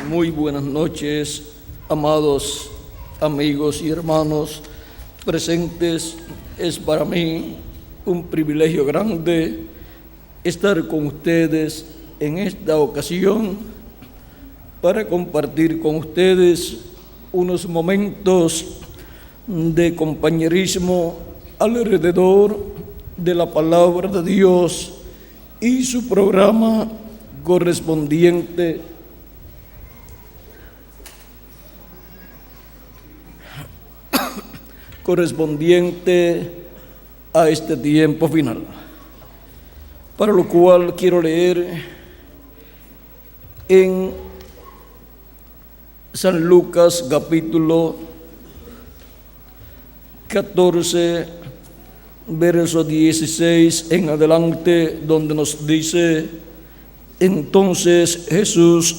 Muy buenas noches, amados amigos y hermanos presentes. Es para mí un privilegio grande estar con ustedes en esta ocasión para compartir con ustedes unos momentos de compañerismo alrededor de la palabra de Dios y su programa correspondiente a este tiempo final, para lo cual quiero leer en San Lucas capítulo 14, verso 16 en adelante, donde nos dice: entonces Jesús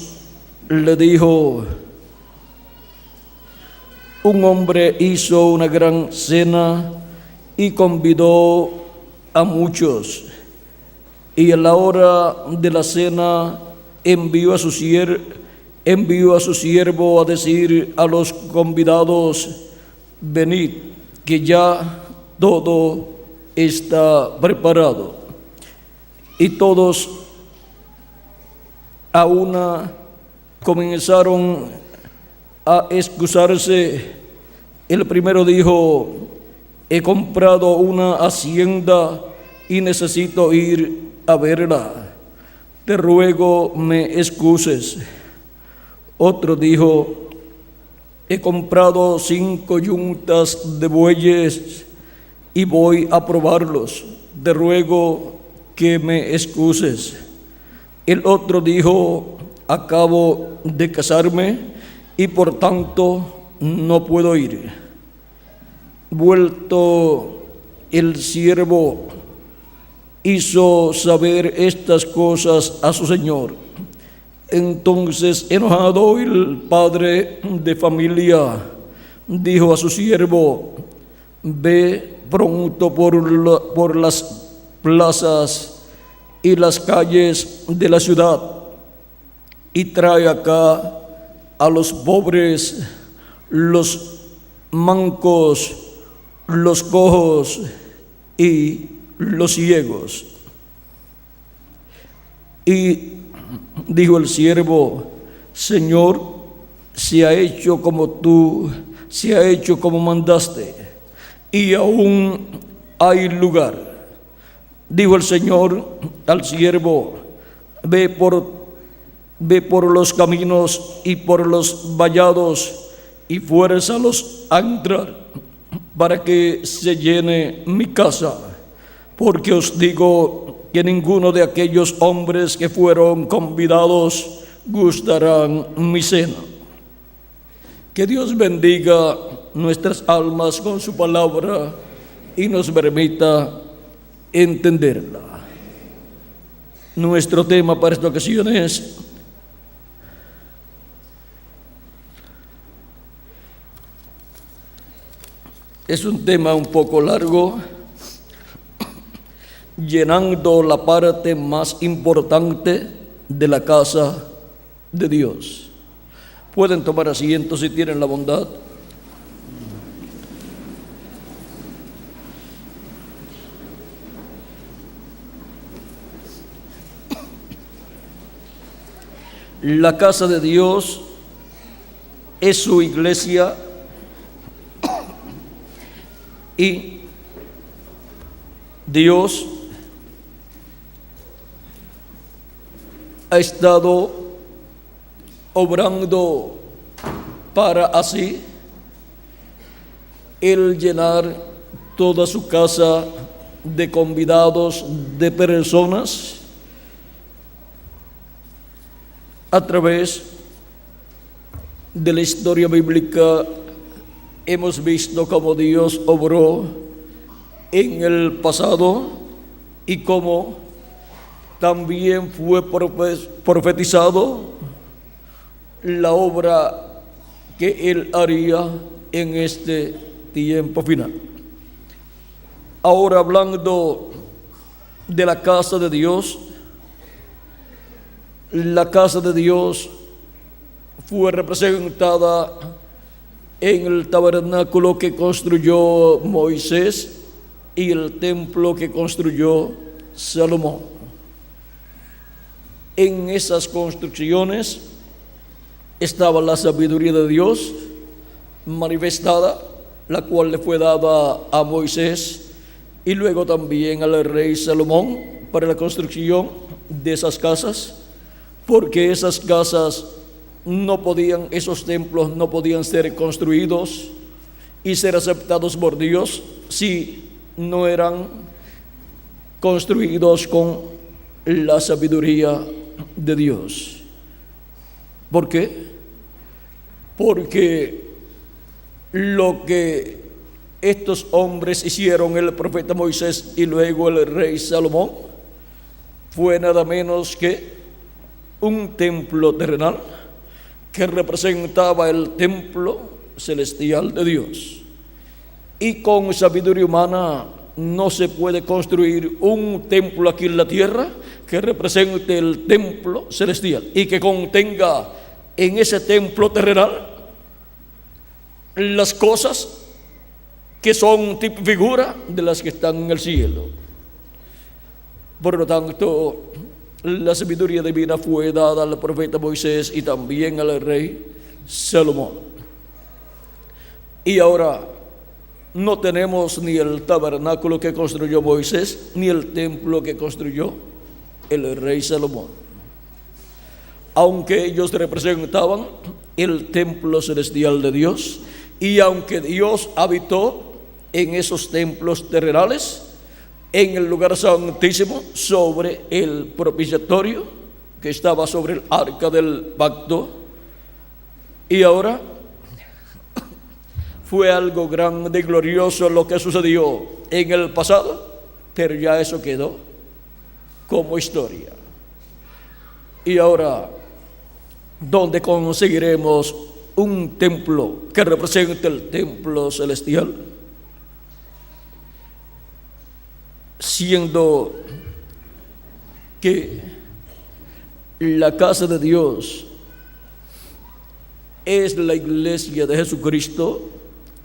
le dijo: un hombre hizo una gran cena y convidó a muchos, y a la hora de la cena envió a su siervo a decir a los convidados: venid, que ya todo está preparado. Y todos a una comenzaron a excusarse. El primero dijo: he comprado una hacienda y necesito ir a verla, te ruego me excuses. Otro dijo: he comprado 5 yuntas de bueyes y voy a probarlos, te ruego que me excuses. El otro dijo: acabo de casarme y por tanto no puedo ir. Vuelto el siervo, hizo saber estas cosas a su señor. Entonces, enojado, el padre de familia dijo a su siervo: ve pronto por las plazas y las calles de la ciudad y trae acá a los pobres, los mancos, los cojos y los ciegos. Y dijo el siervo: Señor, se ha hecho como mandaste, y aún hay lugar. Dijo el Señor al siervo: ve por los caminos y por los vallados y fuérzalos a entrar, para que se llene mi casa, porque os digo que ninguno de aquellos hombres que fueron convidados gustarán mi cena. Que Dios bendiga nuestras almas con su palabra y nos permita entenderla. Nuestro tema para esta ocasión es un tema un poco largo, llenando la parte más importante de la casa de Dios. Pueden tomar asiento si tienen la bondad. La casa de Dios es su iglesia y Dios ha estado obrando para así Él llenar toda su casa de convidados, de personas. A través de la historia bíblica hemos visto cómo Dios obró en el pasado y cómo también fue profetizado la obra que Él haría en este tiempo final. Ahora, hablando de la casa de Dios, la casa de Dios fue representada en el tabernáculo que construyó Moisés y el templo que construyó Salomón. En esas construcciones estaba la sabiduría de Dios manifestada, la cual le fue dada a Moisés y luego también al rey Salomón para la construcción de esas casas, porque esas casas no podían, esos templos no podían ser construidos y ser aceptados por Dios si no eran construidos con la sabiduría de Dios. ¿Por qué? Porque lo que estos hombres hicieron, el profeta Moisés y luego el rey Salomón, fue nada menos que un templo terrenal que representaba el templo celestial de Dios. Y con sabiduría humana no se puede construir un templo aquí en la tierra que represente el templo celestial y que contenga en ese templo terrenal las cosas que son tipo figura de las que están en el cielo. Por lo tanto, la sabiduría divina fue dada al profeta Moisés y también al rey Salomón. Y ahora no tenemos ni el tabernáculo que construyó Moisés, ni el templo que construyó el rey Salomón. Aunque ellos representaban el templo celestial de Dios, y aunque Dios habitó en esos templos terrenales, en el lugar santísimo, sobre el propiciatorio que estaba sobre el arca del pacto, y ahora fue algo grande y glorioso lo que sucedió en el pasado, pero ya eso quedó como historia. Y ahora, ¿dónde conseguiremos un templo que represente el templo celestial? Siendo que la casa de Dios es la iglesia de Jesucristo.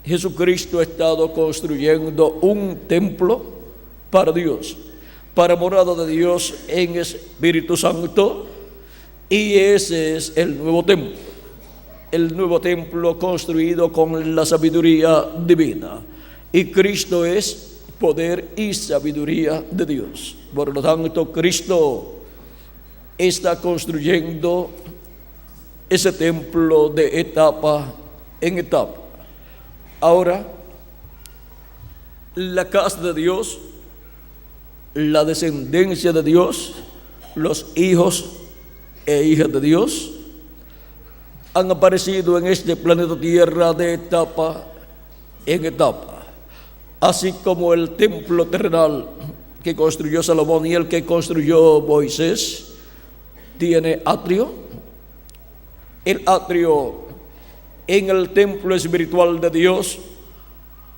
Jesucristo ha estado construyendo un templo para Dios, para morada de Dios en Espíritu Santo, y ese es el nuevo templo construido con la sabiduría divina, y Cristo es poder y sabiduría de Dios. Por lo tanto, Cristo está construyendo ese templo de etapa en etapa. Ahora, la casa de Dios, la descendencia de Dios, los hijos e hijas de Dios han aparecido en este planeta Tierra de etapa en etapa, así como el templo terrenal que construyó Salomón y el que construyó Moisés tiene atrio. El atrio en el templo espiritual de Dios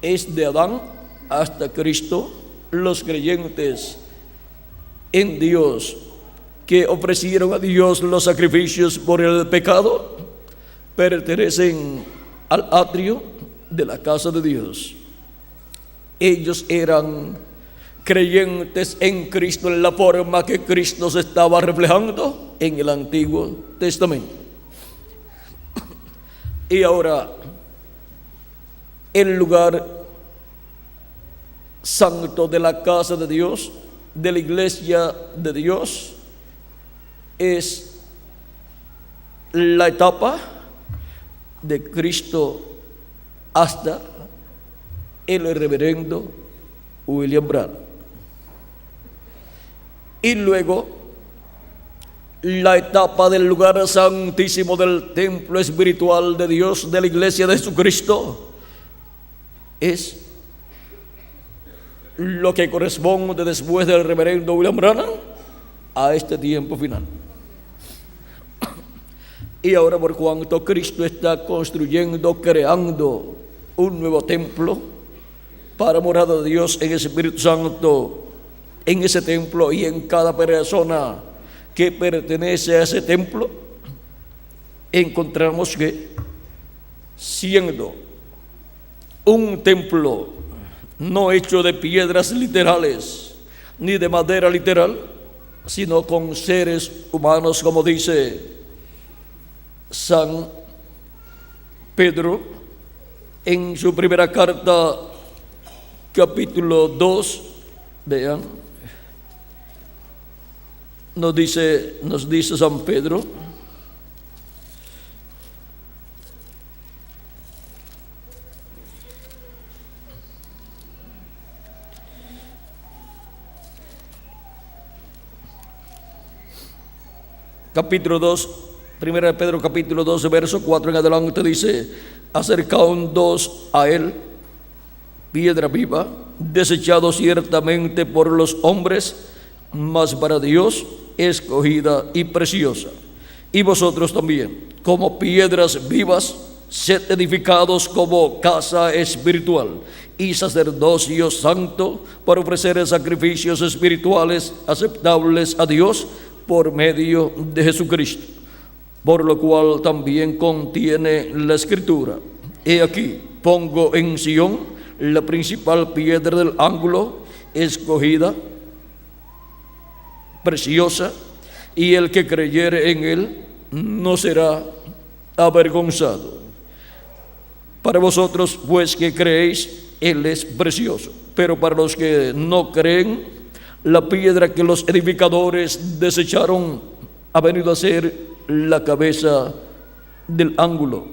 es de Adán hasta Cristo. Los creyentes en Dios que ofrecieron a Dios los sacrificios por el pecado pertenecen al atrio de la casa de Dios. Ellos eran creyentes en Cristo en la forma que Cristo se estaba reflejando en el Antiguo Testamento. Y ahora, el lugar santo de la casa de Dios, de la iglesia de Dios, es la etapa de Cristo hasta el reverendo William Branham. Y luego la etapa del lugar santísimo del templo espiritual de Dios, de la iglesia de Jesucristo, es lo que corresponde después del reverendo William Branham a este tiempo final. Y ahora, por cuanto Cristo está construyendo, creando un nuevo templo para morada de Dios en el Espíritu Santo, en ese templo y en cada persona que pertenece a ese templo, encontramos que siendo un templo no hecho de piedras literales ni de madera literal, sino con seres humanos, como dice San Pedro en su primera carta, capítulo 2, vean, nos dice San Pedro, capítulo 2, primera de Pedro, capítulo 2, verso 4 en adelante, dice: acercándoos a él, piedra viva, desechado ciertamente por los hombres, mas para Dios escogida y preciosa. Y vosotros también, como piedras vivas, sed edificados como casa espiritual y sacerdocio santo, para ofrecer sacrificios espirituales aceptables a Dios por medio de Jesucristo, por lo cual también contiene la Escritura: he aquí, pongo en Sión la principal piedra del ángulo, escogida, preciosa, y el que creyere en él no será avergonzado. Para vosotros, pues, que creéis, él es precioso, pero para los que no creen, la piedra que los edificadores desecharon ha venido a ser la cabeza del ángulo,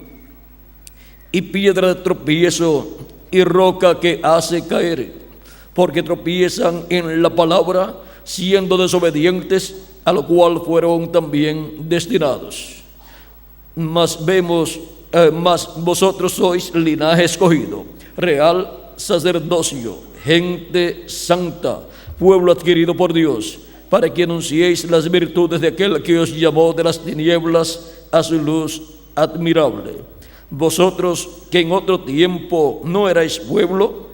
y piedra de tropiezo y roca que hace caer, porque tropiezan en la palabra, siendo desobedientes, a lo cual fueron también destinados. Mas vosotros sois linaje escogido, real sacerdocio, gente santa, pueblo adquirido por Dios, para que anunciéis las virtudes de aquel que os llamó de las tinieblas a su luz admirable. Vosotros, que en otro tiempo no erais pueblo,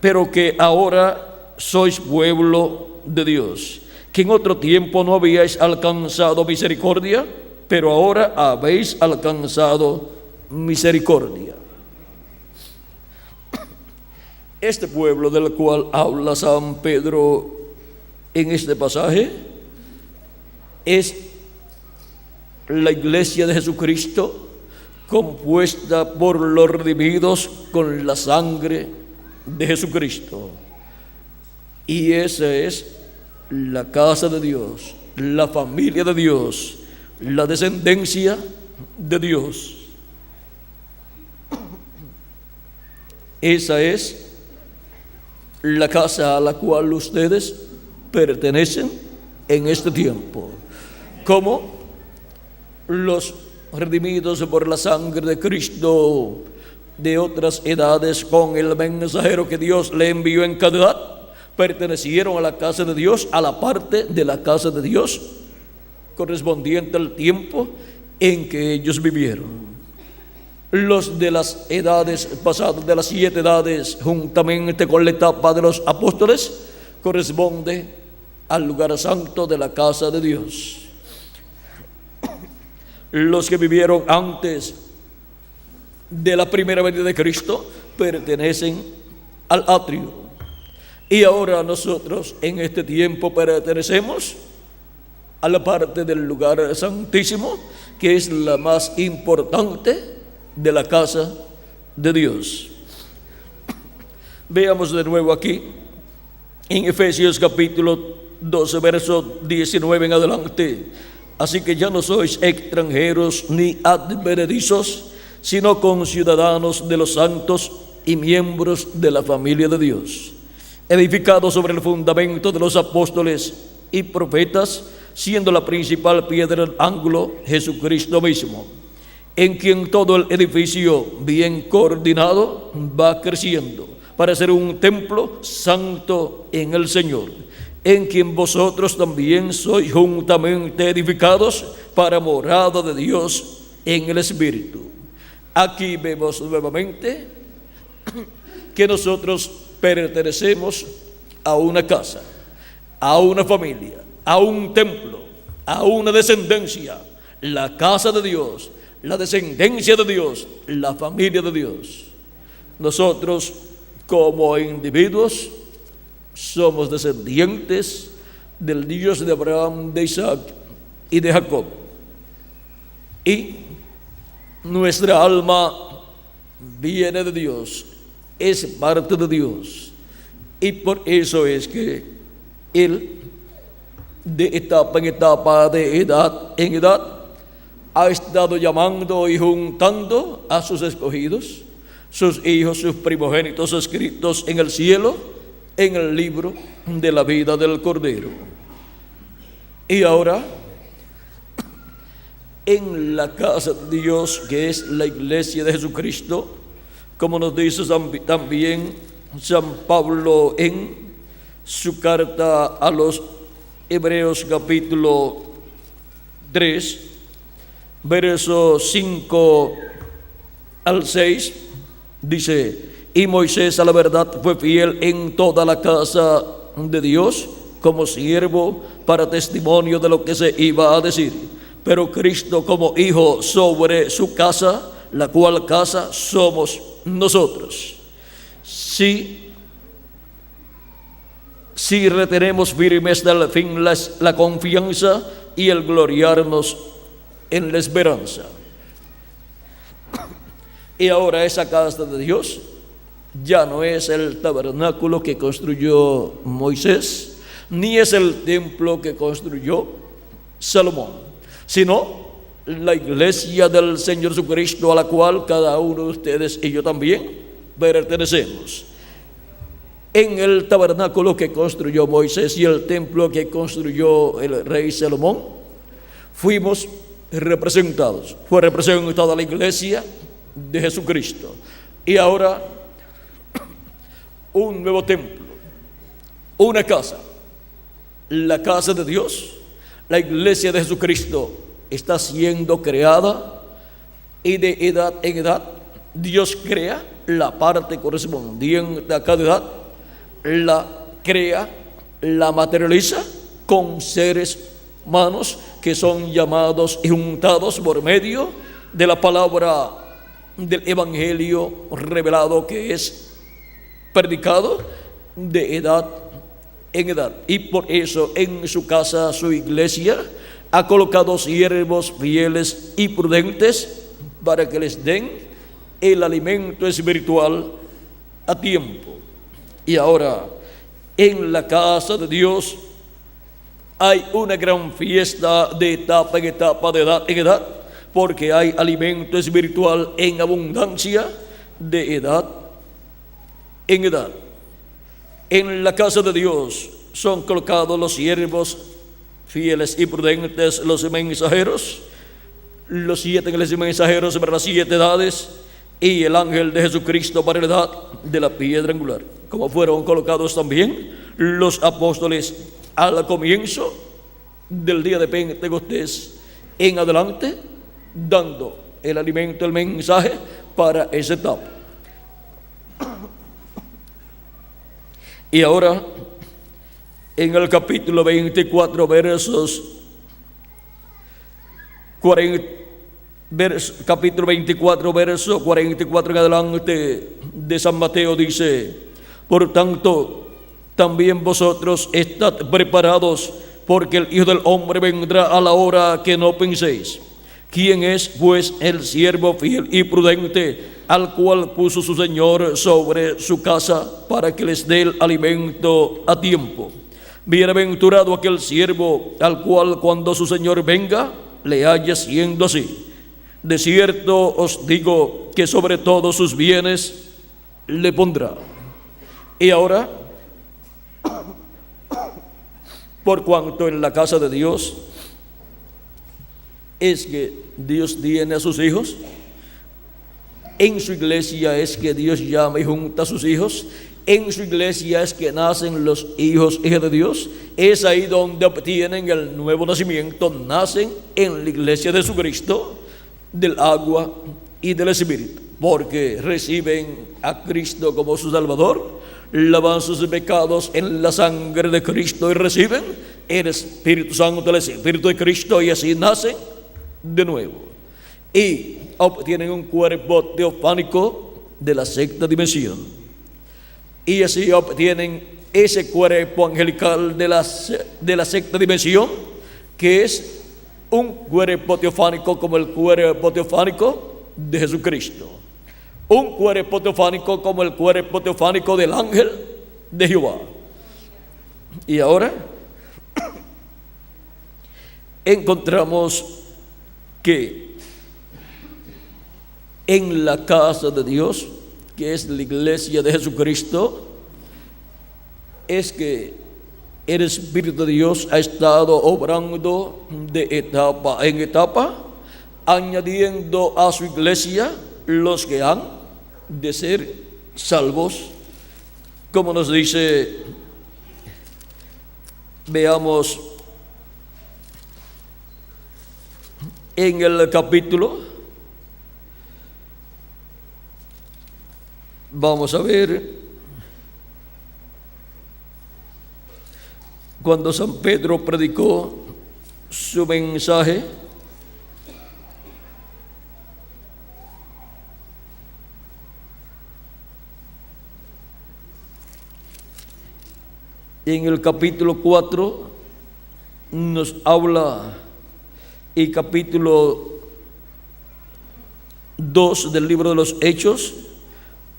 pero que ahora sois pueblo de Dios, que en otro tiempo no habíais alcanzado misericordia, pero ahora habéis alcanzado misericordia. Este pueblo del cual habla San Pedro en este pasaje es la iglesia de Jesucristo, compuesta por los redimidos con la sangre de Jesucristo. Y esa es la casa de Dios, la familia de Dios, la descendencia de Dios. Esa es la casa a la cual ustedes pertenecen en este tiempo, como los redimidos por la sangre de Cristo de otras edades, con el mensajero que Dios le envió en cada edad, pertenecieron a la casa de Dios, a la parte de la casa de Dios correspondiente al tiempo en que ellos vivieron. Los de las edades pasadas, de las 7 edades, juntamente con la etapa de los apóstoles, corresponde al lugar santo de la casa de Dios. Los que vivieron antes de la primera venida de Cristo pertenecen al atrio, y ahora nosotros en este tiempo pertenecemos a la parte del lugar santísimo, que es la más importante de la casa de Dios. Veamos de nuevo aquí en Efesios capítulo 12, verso 19 en adelante: así que ya no sois extranjeros ni advenedizos, sino conciudadanos de los santos y miembros de la familia de Dios, edificados sobre el fundamento de los apóstoles y profetas, siendo la principal piedra del ángulo Jesucristo mismo, en quien todo el edificio bien coordinado va creciendo para ser un templo santo en el Señor, en quien vosotros también sois juntamente edificados para morada de Dios en el Espíritu. Aquí vemos nuevamente que nosotros pertenecemos a una casa, a una familia, a un templo, a una descendencia, la casa de Dios, la descendencia de Dios, la familia de Dios. Nosotros como individuos somos descendientes del Dios de Abraham, de Isaac y de Jacob. Y nuestra alma viene de Dios, es parte de Dios. Y por eso es que Él, de etapa en etapa, de edad en edad, ha estado llamando y juntando a sus escogidos, sus hijos, sus primogénitos escritos en el cielo, en el libro de la vida del Cordero. Y ahora, en la casa de Dios, que es la iglesia de Jesucristo, como nos dice también San Pablo en su carta a los Hebreos capítulo 3, versos 5 al 6, dice: y Moisés a la verdad fue fiel en toda la casa de Dios como siervo para testimonio de lo que se iba a decir, pero Cristo como hijo sobre su casa, la cual casa somos nosotros. Si retenemos firme hasta el fin la confianza y el gloriarnos en la esperanza. Y ahora esa casa de Dios ya no es el tabernáculo que construyó Moisés, ni es el templo que construyó Salomón, sino la iglesia del Señor Jesucristo, a la cual cada uno de ustedes y yo también pertenecemos. En el tabernáculo que construyó Moisés y el templo que construyó el rey Salomón, fuimos representados. Fue representada la iglesia de Jesucristo. Y ahora un nuevo templo, una casa, la casa de Dios, la iglesia de Jesucristo, está siendo creada, y de edad en edad Dios crea la parte correspondiente a cada edad, la crea, la materializa con seres humanos que son llamados y juntados por medio de la palabra del evangelio revelado, que es predicado de edad en edad. Y por eso en su casa, su iglesia, ha colocado siervos fieles y prudentes para que les den el alimento espiritual a tiempo. Y ahora, en la casa de Dios hay una gran fiesta de etapa en etapa, de edad en edad, porque hay alimento espiritual en abundancia de edad en edad. En la casa de Dios son colocados los siervos fieles y prudentes, los mensajeros, los 7 mensajeros para las 7 edades, y el ángel de Jesucristo para la edad de la piedra angular, como fueron colocados también los apóstoles al comienzo del día de Pentecostés en adelante, dando el alimento, el mensaje para esa etapa. Y ahora, en el capítulo 24, capítulo 24, verso 44 en adelante de San Mateo, dice: por tanto, también vosotros estad preparados, porque el Hijo del Hombre vendrá a la hora que no penséis. ¿Quién es, pues, el siervo fiel y prudente, al cual puso su Señor sobre su casa para que les dé el alimento a tiempo? Bienaventurado aquel siervo al cual, cuando su Señor venga, le haya siendo así. De cierto os digo que sobre todos sus bienes le pondrá. Y ahora, por cuanto en la casa de Dios es que Dios tiene a sus hijos, en su iglesia es que Dios llama y junta a sus hijos, en su iglesia es que nacen los hijos de Dios, es ahí donde obtienen el nuevo nacimiento, nacen en la iglesia de Jesucristo, del agua y del Espíritu, porque reciben a Cristo como su Salvador, lavan sus pecados en la sangre de Cristo y reciben el Espíritu Santo, el Espíritu de Cristo, y así nacen de nuevo. Y obtienen un cuerpo teofánico de la sexta dimensión. Y así obtienen ese cuerpo angelical de la sexta dimensión, que es un cuerpo teofánico como el cuerpo teofánico de Jesucristo. Un cuerpo teofánico como el cuerpo teofánico del ángel de Jehová. Y ahora encontramos que en la casa de Dios, que es la iglesia de Jesucristo, es que el Espíritu de Dios ha estado obrando de etapa en etapa, añadiendo a su iglesia los que han de ser salvos, como nos dice, veamos en el capítulo, vamos a ver, cuando San Pedro predicó su mensaje, en el capítulo 4 nos habla, y capítulo 2 del libro de los Hechos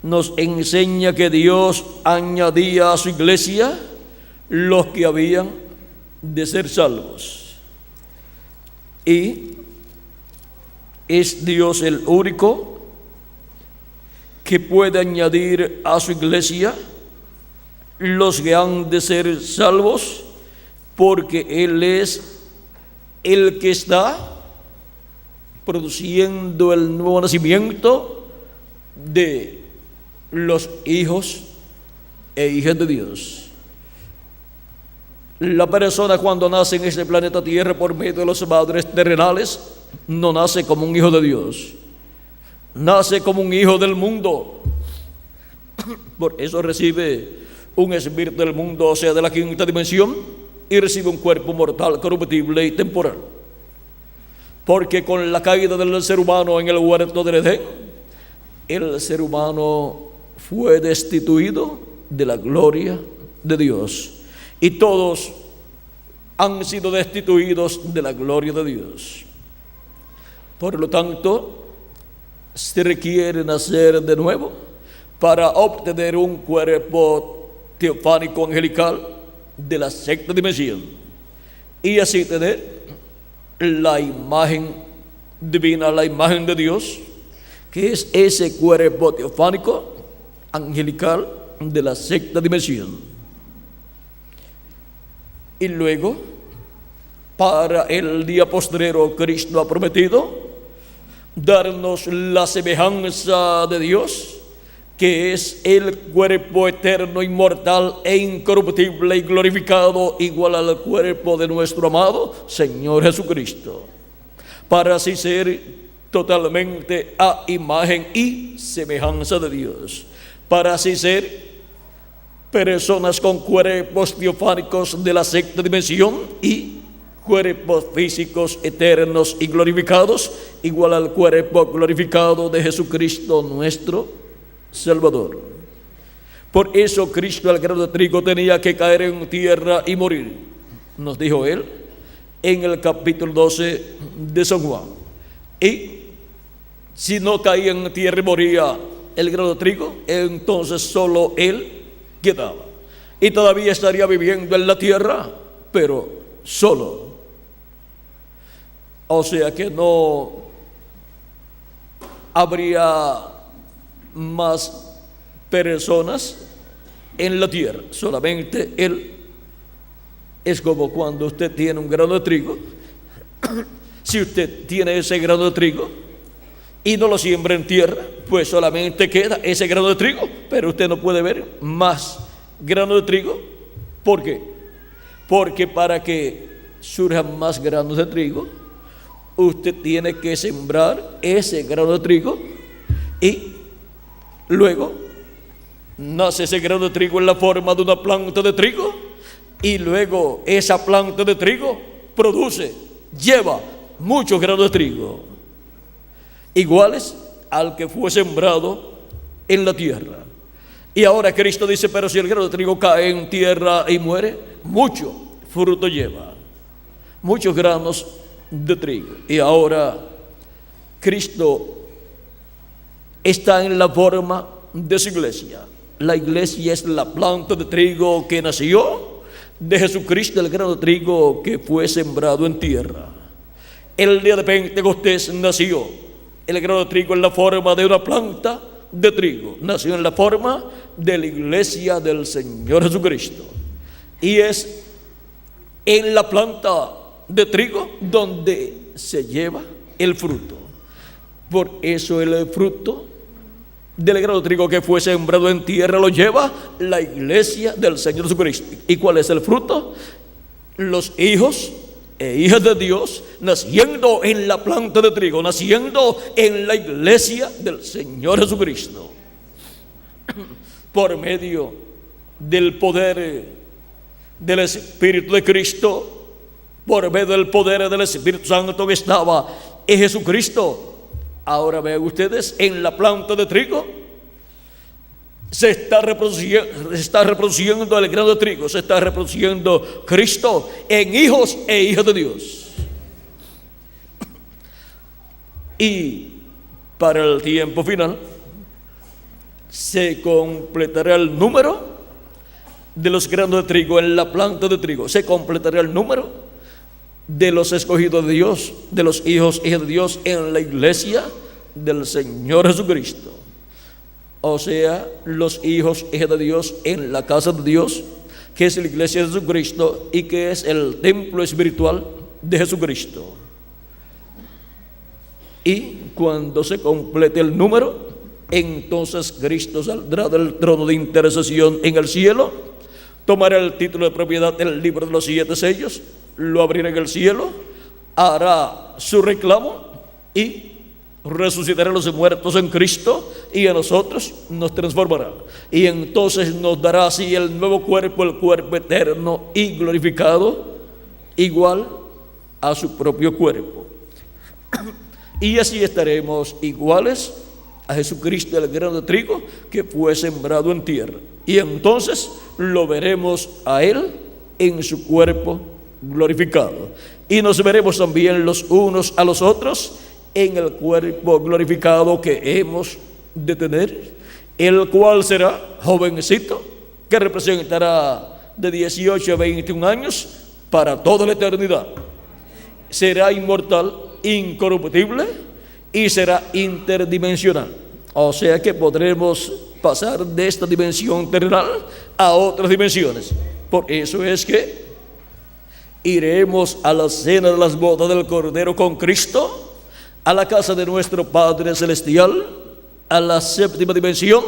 nos enseña que Dios añadía a su iglesia los que habían de ser salvos. Y es Dios el único que puede añadir a su iglesia los que han de ser salvos, porque Él es el que está produciendo el nuevo nacimiento de los hijos e hijas de Dios. La persona, cuando nace en este planeta Tierra por medio de los padres terrenales, no nace como un hijo de Dios, nace como un hijo del mundo. Por eso recibe un espíritu del mundo, o sea, de la quinta dimensión, y recibe un cuerpo mortal, corruptible y temporal. Porque con la caída del ser humano en el huerto del Edén, el ser humano fue destituido de la gloria de Dios, y todos han sido destituidos de la gloria de Dios. Por lo tanto, se requiere nacer de nuevo para obtener un cuerpo teofánico angelical de la sexta dimensión, y así tener la imagen divina, la imagen de Dios, que es ese cuerpo teofánico angelical de la sexta dimensión. Y luego, para el día postrero, Cristo ha prometido darnos la semejanza de Dios, que es el cuerpo eterno, inmortal e incorruptible y glorificado, igual al cuerpo de nuestro amado Señor Jesucristo, para así ser totalmente a imagen y semejanza de Dios, para así ser personas con cuerpos teofánicos de la sexta dimensión y cuerpos físicos eternos y glorificados, igual al cuerpo glorificado de Jesucristo nuestro Salvador. Por eso Cristo, el grano de trigo, tenía que caer en tierra y morir, nos dijo Él en el capítulo 12 de San Juan. Y si no caía en tierra y moría el grano de trigo, entonces solo Él quedaba, y todavía estaría viviendo en la tierra, pero solo. O sea que no habría más personas en la tierra, solamente Él. Es como cuando usted tiene un grano de trigo. Si usted tiene ese grano de trigo y no lo siembra en tierra, pues solamente queda ese grano de trigo, pero usted no puede ver más grano de trigo. ¿Por qué? Porque para que surjan más granos de trigo, usted tiene que sembrar ese grano de trigo, y luego nace ese grano de trigo en la forma de una planta de trigo, y luego esa planta de trigo lleva muchos granos de trigo, iguales al que fue sembrado en la tierra. Y ahora Cristo dice, pero si el grano de trigo cae en tierra y muere, mucho fruto lleva, muchos granos de trigo. Y ahora Cristo está en la forma de su iglesia. La iglesia es la planta de trigo que nació de Jesucristo, el grano de trigo que fue sembrado en tierra. El día de Pentecostés nació el grano de trigo en la forma de una planta de trigo. Nació en la forma de la iglesia del Señor Jesucristo. Y es en la planta de trigo donde se lleva el fruto. Por eso el fruto del grano de trigo que fue sembrado en tierra lo lleva la iglesia del Señor Jesucristo. ¿Y cuál es el fruto? Los hijos e hijas de Dios naciendo en la planta de trigo, naciendo en la iglesia del Señor Jesucristo, por medio del poder del Espíritu de Cristo, por medio del poder del Espíritu Santo que estaba en Jesucristo. Ahora vean ustedes, en la planta de trigo se está reproduciendo el grano de trigo, se está reproduciendo Cristo en hijos e hijas de Dios. Y para el tiempo final se completará el número de los granos de trigo en la planta de trigo, se completará el número de los escogidos de Dios, de los hijos e hijas de Dios en la iglesia del Señor Jesucristo. O sea, los hijos e hijas de Dios en la casa de Dios, que es la iglesia de Jesucristo y que es el templo espiritual de Jesucristo. Y cuando se complete el número, entonces Cristo saldrá del trono de intercesión en el cielo, tomará el título de propiedad del libro de los 7 sellos, lo abrirá en el cielo, hará su reclamo y resucitará a los muertos en Cristo y a nosotros nos transformará. Y entonces nos dará así el nuevo cuerpo, el cuerpo eterno y glorificado, igual a su propio cuerpo. Y así estaremos iguales a Jesucristo, el grano de trigo que fue sembrado en tierra. Y entonces lo veremos a Él en su cuerpo glorificado. Y nos veremos también los unos a los otros en el cuerpo glorificado que hemos de tener, el cual será jovencito, que representará de 18 a 21 años para toda la eternidad. Será inmortal, incorruptible y será interdimensional. O sea que podremos pasar de esta dimensión terrenal a otras dimensiones. Por eso es que iremos a la cena de las bodas del Cordero con Cristo, a la casa de nuestro Padre Celestial, a la séptima dimensión,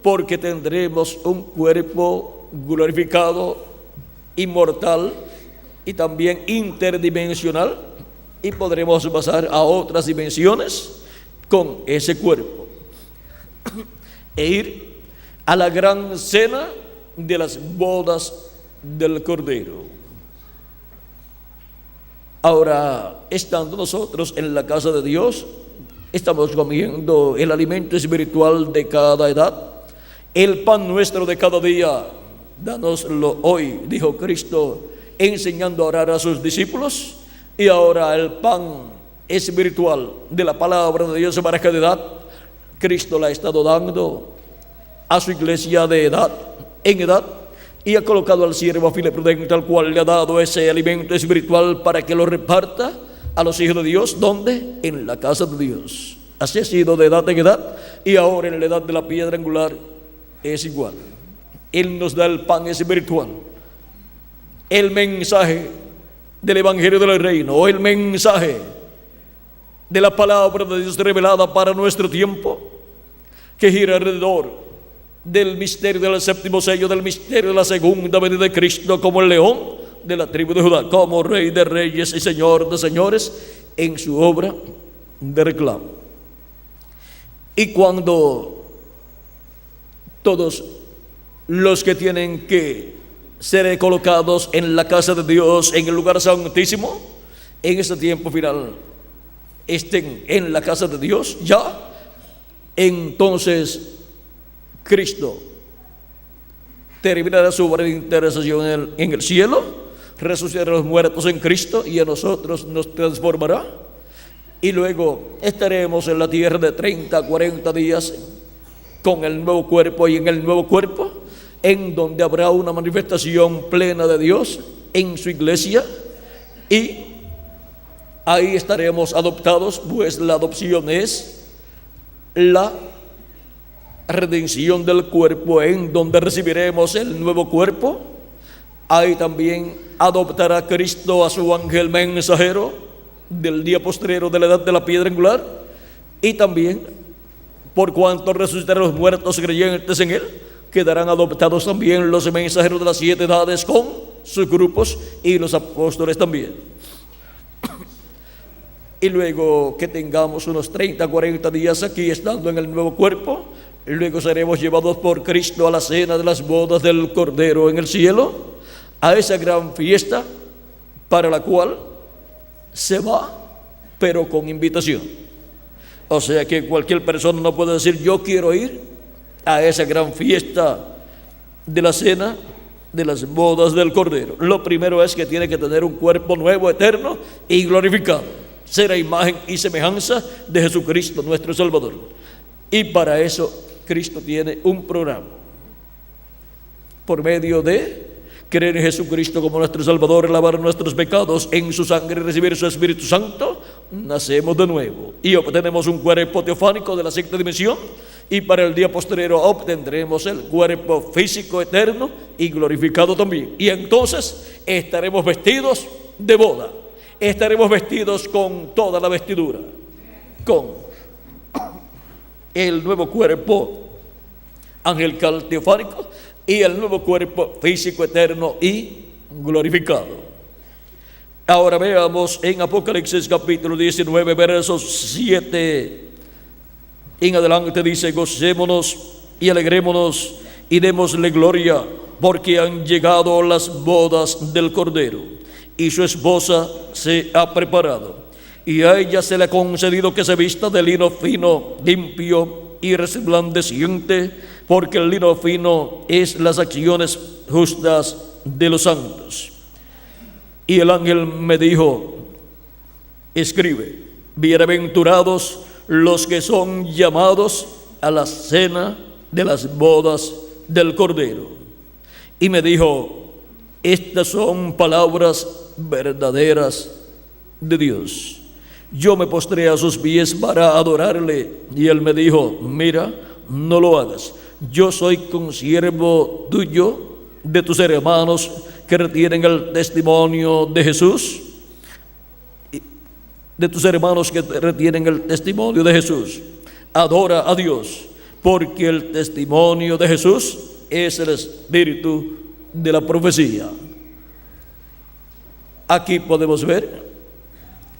porque tendremos un cuerpo glorificado, inmortal y también interdimensional, y podremos pasar a otras dimensiones con ese cuerpo e ir a la gran cena de las bodas del Cordero. Ahora, estando nosotros en la casa de Dios, estamos comiendo el alimento espiritual de cada edad, el pan nuestro de cada día, dánoslo hoy, dijo Cristo, enseñando a orar a sus discípulos. Y ahora el pan espiritual de la palabra de Dios para cada edad, Cristo la ha estado dando a su iglesia de edad en edad, y ha colocado al siervo fiel y prudente, al cual le ha dado ese alimento espiritual para que lo reparta a los hijos de Dios. ¿Dónde? En la casa de Dios. Así ha sido de edad en edad, y ahora en la edad de la piedra angular es igual. Él nos da el pan espiritual, el mensaje del evangelio del reino, o el mensaje de la palabra de Dios revelada para nuestro tiempo, que gira alrededor del misterio del séptimo sello, del misterio de la segunda venida de Cristo, como el león de la tribu de Judá, como Rey de reyes y Señor de señores, en su obra de reclamo. Y cuando todos los que tienen que ser colocados en la casa de Dios, en el lugar santísimo, en ese tiempo final, estén en la casa de Dios ya, entonces Cristo terminará su obra de intercesión en el cielo, resucitará a los muertos en Cristo y a nosotros nos transformará. Y luego estaremos en la tierra de 30 a 40 días con el nuevo cuerpo, y en el nuevo cuerpo, en donde habrá una manifestación plena de Dios en su iglesia, y ahí estaremos adoptados, pues la adopción es la redención del cuerpo, en donde recibiremos el nuevo cuerpo. Ahí también adoptará Cristo a su ángel mensajero del día postrero de la edad de la piedra angular, y también, por cuanto resucitarán los muertos creyentes en él, quedarán adoptados también los mensajeros de las 7 edades con sus grupos, y los apóstoles también. Y luego que tengamos unos 30, 40 días aquí estando en el nuevo cuerpo, luego seremos llevados por Cristo a la cena de las bodas del Cordero en el cielo, a esa gran fiesta para la cual se va, pero con invitación. O sea que cualquier persona no puede decir: yo quiero ir a esa gran fiesta de la cena de las bodas del Cordero. Lo primero es que tiene que tener un cuerpo nuevo, eterno y glorificado, ser a imagen y semejanza de Jesucristo nuestro Salvador. Y para eso Cristo tiene un programa. Por medio de creer en Jesucristo como nuestro Salvador, lavar nuestros pecados en su sangre y recibir su Espíritu Santo, nacemos de nuevo y obtenemos un cuerpo teofánico de la sexta dimensión, y para el día posterior obtendremos el cuerpo físico eterno y glorificado también. Y entonces estaremos vestidos de boda, estaremos vestidos con toda la vestidura, con el nuevo cuerpo angelical teofánico y el nuevo cuerpo físico eterno y glorificado. Ahora veamos en Apocalipsis capítulo 19, versos 7 en adelante. Dice: gocémonos y alegrémonos y démosle gloria, porque han llegado las bodas del Cordero, y su esposa se ha preparado, y a ella se le ha concedido que se vista de lino fino, limpio y resplandeciente, porque el lino fino es las acciones justas de los santos. Y el ángel me dijo: escribe, bienaventurados los que son llamados a la cena de las bodas del Cordero. Y me dijo: estas son palabras verdaderas de Dios. Yo me postré a sus pies para adorarle, y él me dijo: mira, no lo hagas. Yo soy consiervo tuyo, de tus hermanos que retienen el testimonio de Jesús, de tus hermanos que retienen el testimonio de Jesús. Adora a Dios, porque el testimonio de Jesús es el espíritu de la profecía. Aquí podemos ver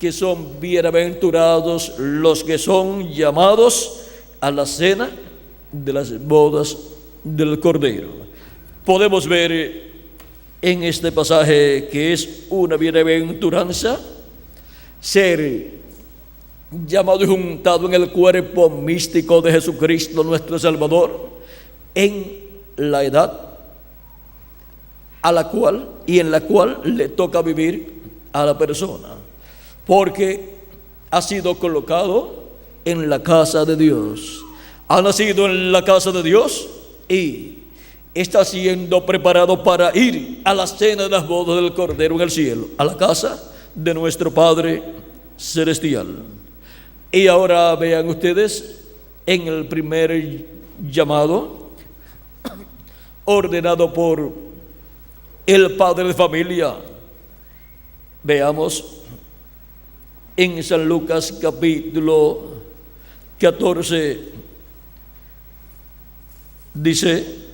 que son bienaventurados los que son llamados a la cena de las bodas del Cordero. Podemos ver en este pasaje que es una bienaventuranza ser llamado y juntado en el cuerpo místico de Jesucristo nuestro Salvador, en la edad a la cual y en la cual le toca vivir a la persona, porque ha sido colocado en la casa de Dios, ha nacido en la casa de Dios y está siendo preparado para ir a la cena de las bodas del Cordero en el cielo, a la casa de nuestro Padre Celestial. Y ahora vean ustedes en el primer llamado ordenado por el padre de familia. Veamos en San Lucas capítulo 14, dice: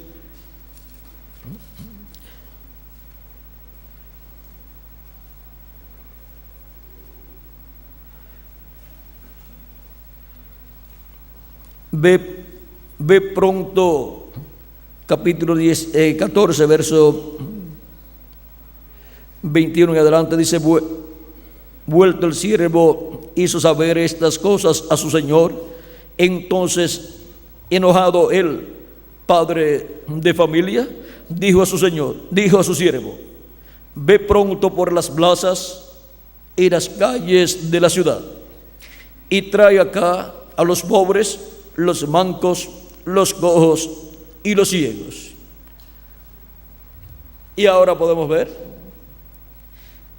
ve pronto, capítulo 14, verso 21 en adelante dice: vuelto el siervo hizo saber estas cosas a su señor. Entonces, enojado el padre de familia, dijo a su siervo: ve pronto por las plazas y las calles de la ciudad y trae acá a los pobres, los mancos, los cojos y los ciegos. Y ahora podemos ver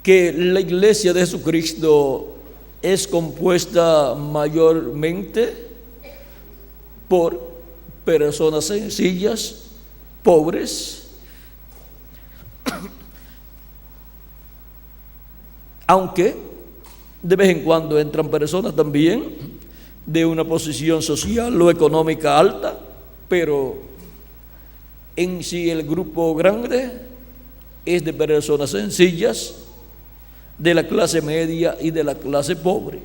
que la iglesia de Jesucristo es compuesta mayormente por personas sencillas, pobres, aunque de vez en cuando entran personas también de una posición social o económica alta, pero en sí el grupo grande es de personas sencillas, de la clase media y de la clase pobre.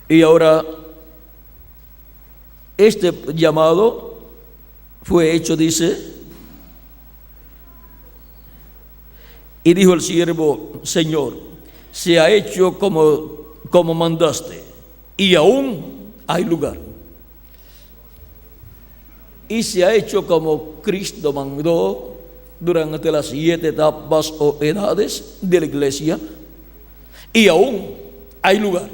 Y ahora, este llamado fue hecho, dice, y dijo el siervo: Señor, se ha hecho como mandaste, y aún hay lugar. Y se ha hecho como Cristo mandó durante las 7 etapas o edades de la iglesia, y aún hay lugar.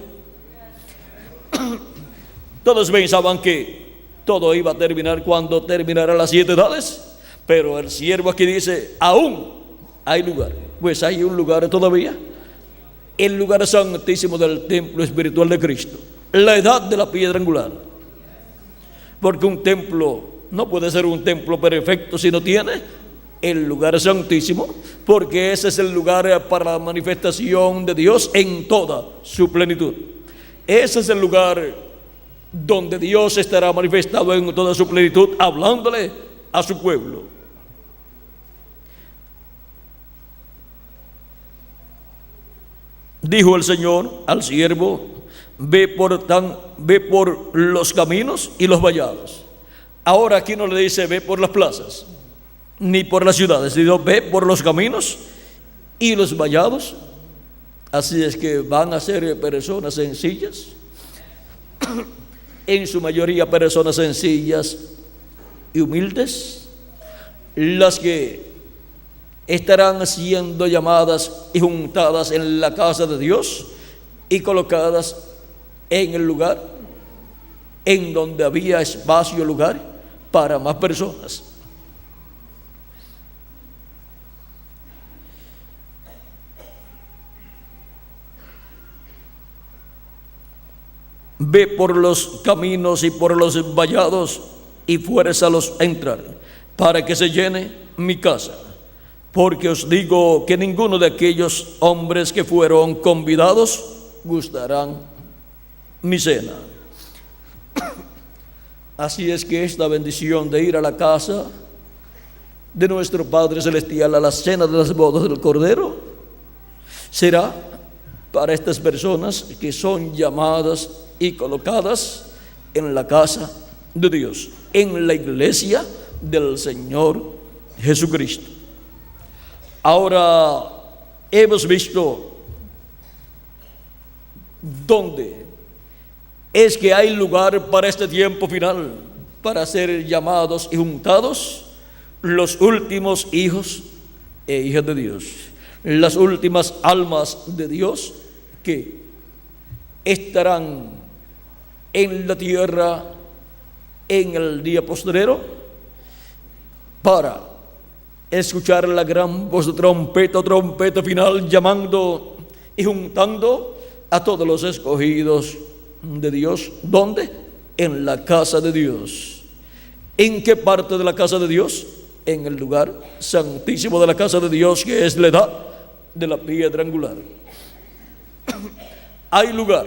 Todos pensaban que todo iba a terminar cuando terminara las 7 edades, pero el siervo aquí dice: aún hay lugar. Pues hay un lugar todavía, el lugar santísimo del templo espiritual de Cristo, la edad de la piedra angular. Porque un templo no puede ser un templo perfecto si no tiene el lugar santísimo, porque ese es el lugar para la manifestación de Dios en toda su plenitud. Ese es el lugar donde Dios estará manifestado en toda su plenitud, hablándole a su pueblo. Dijo el Señor al siervo: ve por los caminos y los vallados. Ahora aquí no le dice ve por las plazas ni por las ciudades, sino ve por los caminos y los vallados. Así es que van a ser personas sencillas, en su mayoría personas sencillas y humildes, las que estarán siendo llamadas y juntadas en la casa de Dios y colocadas en el lugar en donde había espacio, lugar para más personas. Ve por los caminos y por los vallados y fuérzalos a entrar, para que se llene mi casa. Porque os digo que ninguno de aquellos hombres que fueron convidados gustarán mi cena. Así es que esta bendición de ir a la casa de nuestro Padre Celestial, a la cena de las bodas del Cordero, será para estas personas que son llamadas y colocadas en la casa de Dios, en la iglesia del Señor Jesucristo. Ahora hemos visto dónde es que hay lugar para este tiempo final, para ser llamados y juntados los últimos hijos e hijas de Dios, las últimas almas de Dios que estarán en la tierra en el día postrero para escuchar la gran voz de trompeta final, llamando y juntando a todos los escogidos de Dios. ¿Dónde? En la casa de Dios. ¿En qué parte de la casa de Dios? En el lugar santísimo de la casa de Dios, que es la edad de la piedra angular. Hay lugar,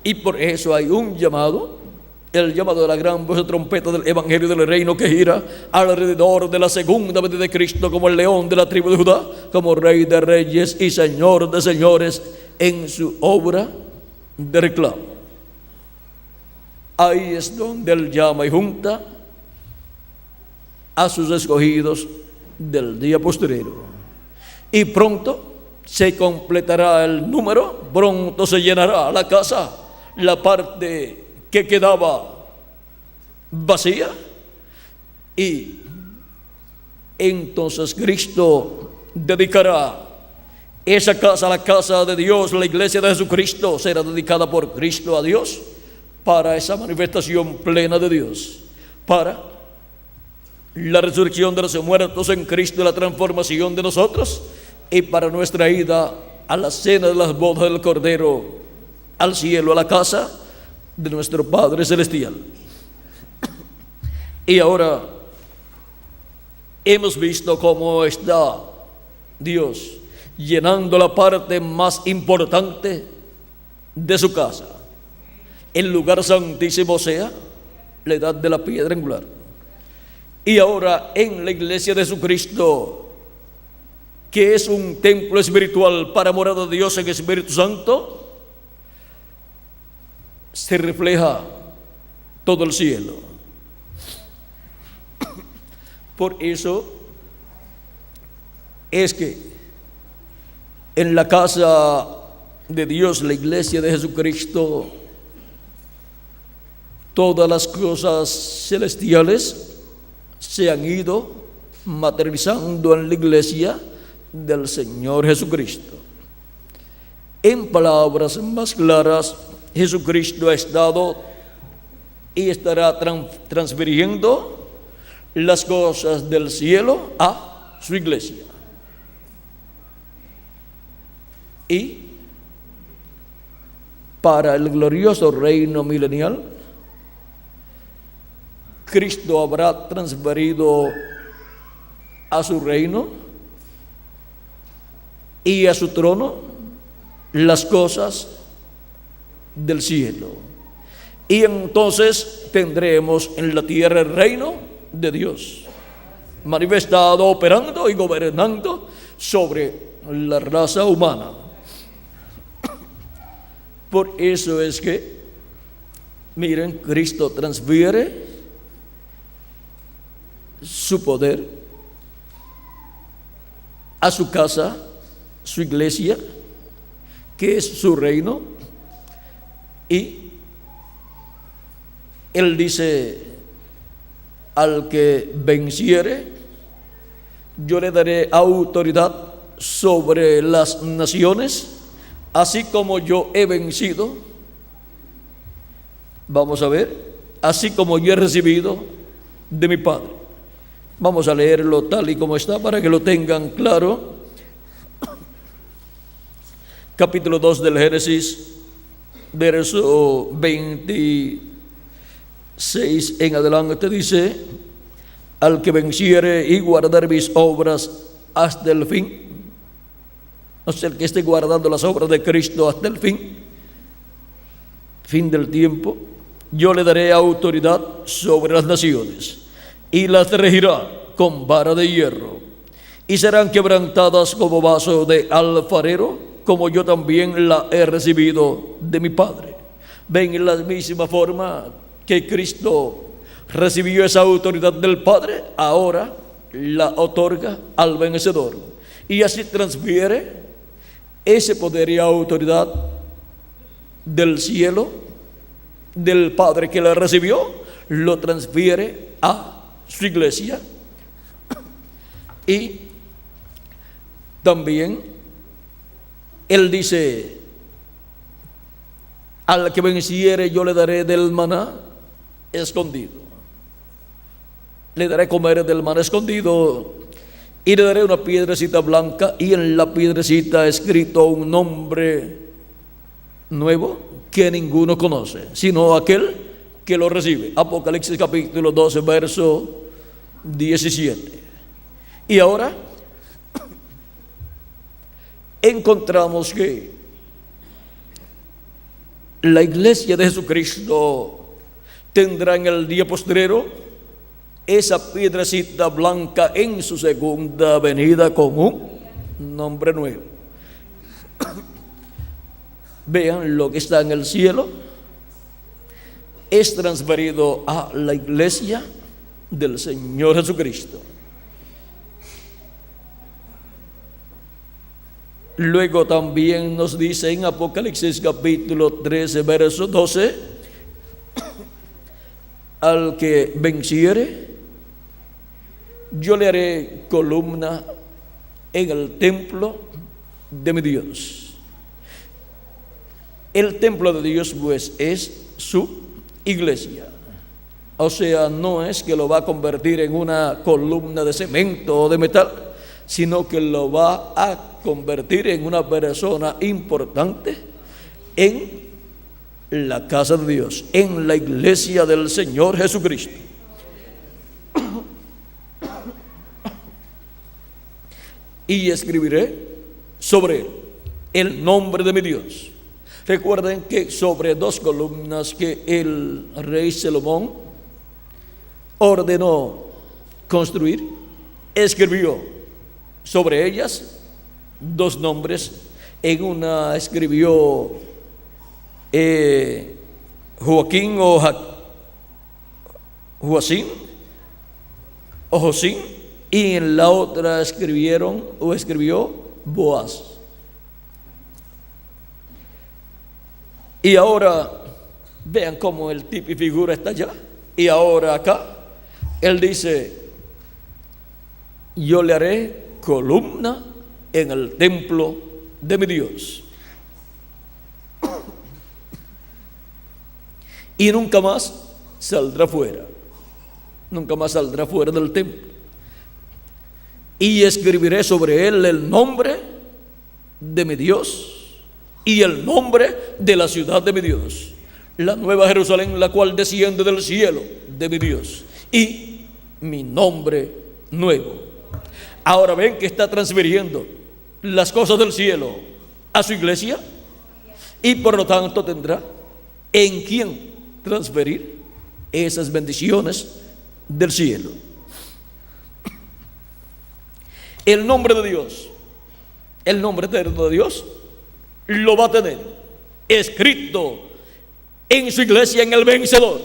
y por eso hay un llamado, el llamado de la gran voz de trompeta del evangelio del reino, que gira alrededor de la segunda venida de Cristo como el león de la tribu de Judá, como rey de reyes y señor de señores en su obra de reclamo. Ahí es donde él llama y junta a sus escogidos del día postrero. Y pronto se completará el número, pronto se llenará la casa, la parte que quedaba vacía, y entonces Cristo dedicará esa casa, la casa de Dios, la iglesia de Jesucristo, será dedicada por Cristo a Dios para esa manifestación plena de Dios, para la resurrección de los muertos en Cristo y la transformación de nosotros, y para nuestra ida a la cena de las bodas del Cordero, al cielo, a la casa de nuestro Padre Celestial. Y ahora hemos visto cómo está Dios llenando la parte más importante de su casa. El lugar santísimo, sea la edad de la piedra angular. Y ahora en la iglesia de Jesucristo, que es un templo espiritual para morada de Dios en Espíritu Santo, se refleja todo el cielo. Por eso es que en la casa de Dios, la iglesia de Jesucristo, todas las cosas celestiales se han ido materializando en la iglesia del Señor Jesucristo. En palabras más claras, Jesucristo ha estado y estará transfiriendo las cosas del cielo a su iglesia. Y para el glorioso reino milenial, Cristo habrá transferido a su reino y a su trono las cosas del cielo. Y entonces tendremos en la tierra el reino de Dios, manifestado, operando y gobernando sobre la raza humana. Por eso es que, miren, Cristo transfiere su poder a su casa, su iglesia, que es su reino, y Él dice: al que venciere, yo le daré autoridad sobre las naciones, así como yo he vencido. Vamos a ver, así como yo he recibido de mi Padre. Vamos a leerlo tal y como está para que lo tengan claro. Capítulo 2 del Génesis, verso 26 en adelante, dice: al que venciere y guardar mis obras hasta el fin, o sea, el que esté guardando las obras de Cristo hasta el fin del tiempo, yo le daré autoridad sobre las naciones y las regirá con vara de hierro, y serán quebrantadas como vaso de alfarero, como yo también la he recibido de mi Padre. Ven, en la misma forma que Cristo recibió esa autoridad del Padre, ahora la otorga al vencedor, y así transfiere ese poder y autoridad del cielo, del Padre que la recibió, lo transfiere a su iglesia. Y también Él dice: al que venciere, yo le daré del maná escondido. Le daré comer del maná escondido, y le daré una piedrecita blanca, y en la piedrecita escrito un nombre nuevo que ninguno conoce, sino aquel que lo recibe. Apocalipsis capítulo 12, verso 17. Y ahora encontramos que la iglesia de Jesucristo tendrá en el día postrero esa piedrecita blanca en su segunda venida con un nombre nuevo. Vean, lo que está en el cielo es transferido a la iglesia del Señor Jesucristo. Luego también nos dice en Apocalipsis capítulo 13, verso 12, al que venciere, yo le haré columna en el templo de mi Dios. El templo de Dios pues es su iglesia. O sea, no es que lo va a convertir en una columna de cemento o de metal, sino que lo va a convertir en una persona importante en la casa de Dios, en la iglesia del Señor Jesucristo. Y escribiré sobre él el nombre de mi Dios. Recuerden que sobre 2 columnas que el rey Salomón ordenó construir, escribió sobre ellas 2 nombres. En una escribió Joaquín o Joacín o Josín, y en la otra escribió Boaz. Y ahora vean cómo el tipo y figura está allá. Y ahora acá él dice: yo le haré columna en el templo de mi Dios, y nunca más saldrá fuera, nunca más saldrá fuera del templo. Y escribiré sobre él el nombre de mi Dios y el nombre de la ciudad de mi Dios, la nueva Jerusalén, la cual desciende del cielo de mi Dios, y mi nombre nuevo. Ahora ven que está transfiriendo las cosas del cielo a su iglesia, y por lo tanto tendrá en quién transferir esas bendiciones del cielo. El nombre de Dios, el nombre eterno de Dios, lo va a tener escrito en su iglesia, en el vencedor.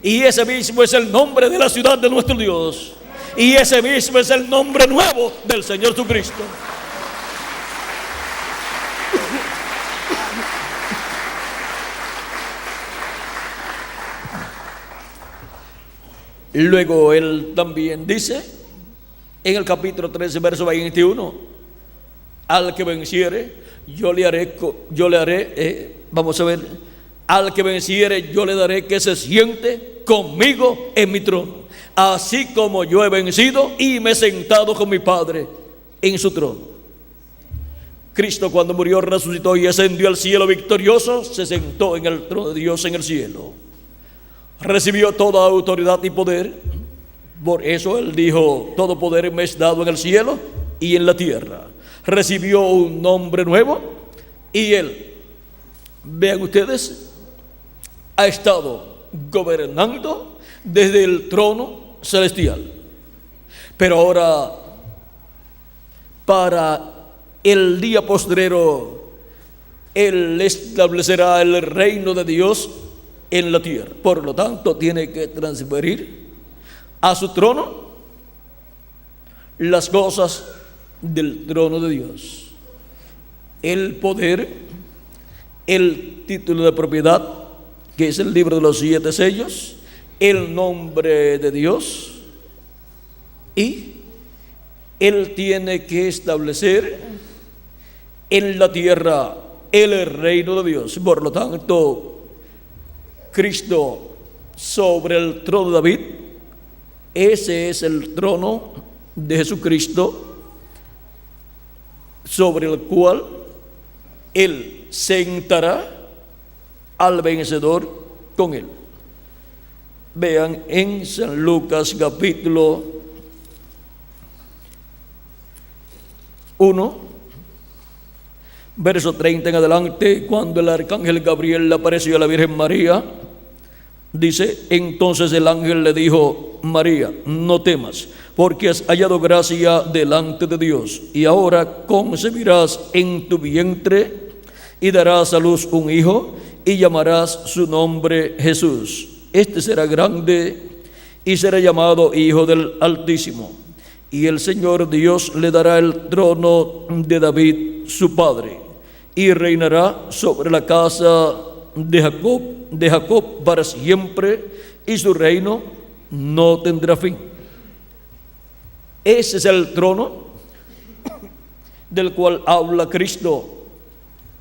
Y ese mismo es el nombre de la ciudad de nuestro Dios. Y ese mismo es el nombre nuevo del Señor Jesucristo. Luego él también dice en el capítulo 13, verso 21, al que venciere, yo le haré, vamos a ver, al que venciere, yo le daré que se siente conmigo en mi trono, así como yo he vencido y me he sentado con mi Padre en su trono. Cristo, cuando murió, resucitó y ascendió al cielo victorioso, se sentó en el trono de Dios en el cielo. Recibió toda autoridad y poder. Por eso él dijo: todo poder me es dado en el cielo y en la tierra. Recibió un nombre nuevo, y él, vean ustedes, ha estado gobernando desde el trono celestial. Pero ahora, para el día postrero, él establecerá el reino de Dios en la tierra. Por lo tanto, tiene que transferir a su trono las cosas del trono de Dios: el poder, el título de propiedad, que es el libro de los 7 sellos, el nombre de Dios, y él tiene que establecer en la tierra el reino de Dios. Por lo tanto, Cristo sobre el trono de David, ese es el trono de Jesucristo, sobre el cual él sentará al vencedor con él. Vean en San Lucas capítulo 1, verso 30 en adelante, cuando el arcángel Gabriel le apareció a la Virgen María, dice: entonces el ángel le dijo: María, no temas, porque has hallado gracia delante de Dios, y ahora concebirás en tu vientre y darás a luz un hijo, y llamarás su nombre Jesús. Este será grande y será llamado Hijo del Altísimo, y el Señor Dios le dará el trono de David, su padre, y reinará sobre la casa de Jacob para siempre, y su reino no tendrá fin. Ese es el trono del cual habla Cristo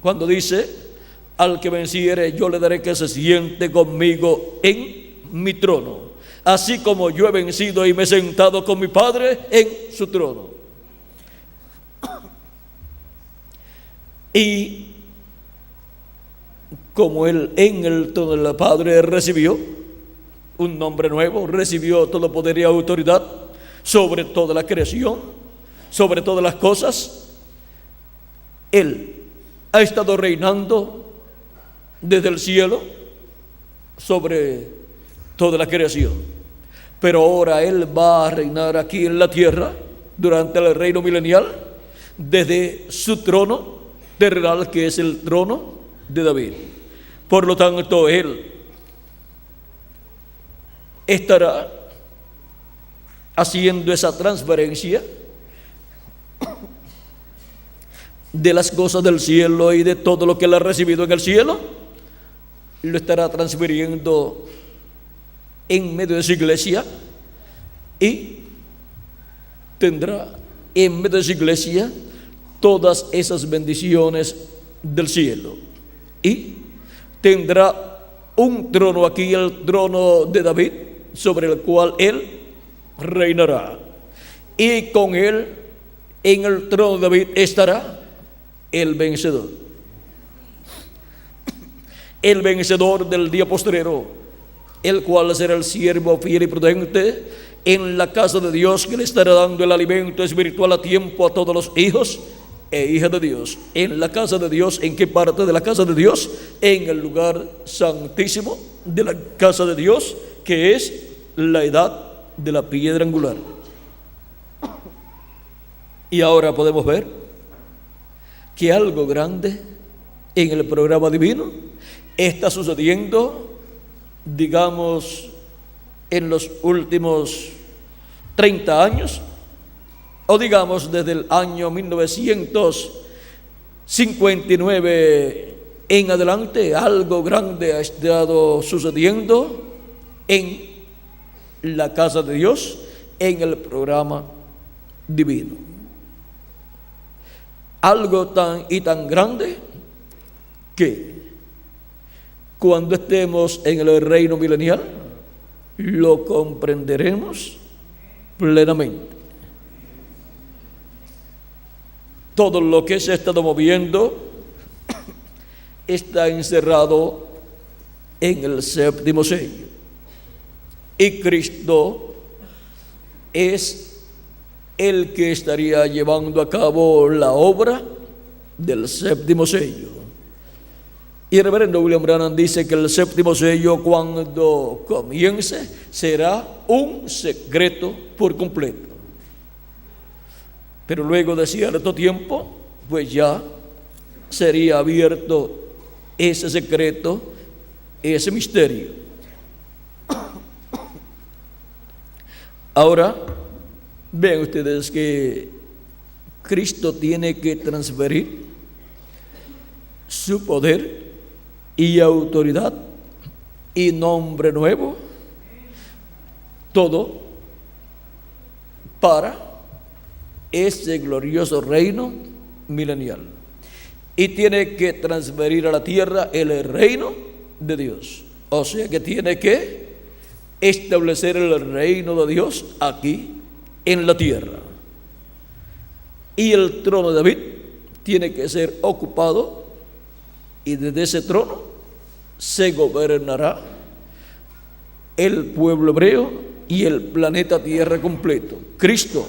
cuando dice: al que venciere yo le daré que se siente conmigo en mi trono, así como yo he vencido y me he sentado con mi Padre en su trono. Y como él en el trono del Padre recibió un nombre nuevo, recibió todo poder y autoridad sobre toda la creación, sobre todas las cosas, él ha estado reinando desde el cielo sobre toda la creación. Pero ahora él va a reinar aquí en la tierra durante el reino milenial desde su trono terrenal, que es el trono de David. Por lo tanto, él estará haciendo esa transferencia de las cosas del cielo y de todo lo que él ha recibido en el cielo, lo estará transfiriendo en medio de su iglesia, y tendrá en medio de su iglesia todas esas bendiciones del cielo, y tendrá un trono aquí, el trono de David, sobre el cual él reinará, y con él en el trono de David estará el vencedor del día postrero, el cual será el siervo fiel y prudente en la casa de Dios, que le estará dando el alimento espiritual a tiempo a todos los hijos e hijas de Dios. En la casa de Dios, ¿en qué parte de la casa de Dios? En el lugar santísimo de la casa de Dios, que es la edad de la piedra angular. Y ahora podemos ver que algo grande en el programa divino está sucediendo, digamos, en los últimos 30 años, o digamos desde el año 1959 en adelante. Algo grande ha estado sucediendo en la casa de Dios, en el programa divino. Algo tan grande que cuando estemos en el reino milenial lo comprenderemos plenamente. Todo lo que se ha estado moviendo está encerrado en el séptimo sello, y Cristo es el que estaría llevando a cabo la obra del séptimo sello. Y el reverendo William Branham dice que el séptimo sello, cuando comience, será un secreto por completo. Pero luego de cierto tiempo, pues ya sería abierto ese secreto, ese misterio. Ahora, vean ustedes que Cristo tiene que transferir su poder y autoridad y nombre nuevo, todo para ese glorioso reino milenial, y tiene que transferir a la tierra el reino de Dios. O sea que tiene que establecer el reino de Dios aquí en la tierra, y el trono de David tiene que ser ocupado, y desde ese trono se gobernará el pueblo hebreo y el planeta Tierra completo. Cristo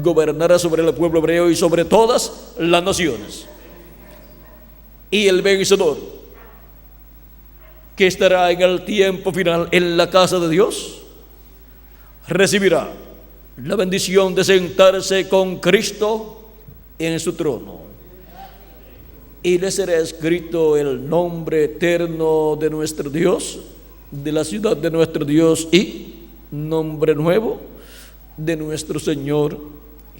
gobernará sobre el pueblo hebreo y sobre todas las naciones. Y el vencedor, que estará en el tiempo final en la casa de Dios, recibirá la bendición de sentarse con Cristo en su trono, y le será escrito el nombre eterno de nuestro Dios, de la ciudad de nuestro Dios, y nombre nuevo de nuestro Señor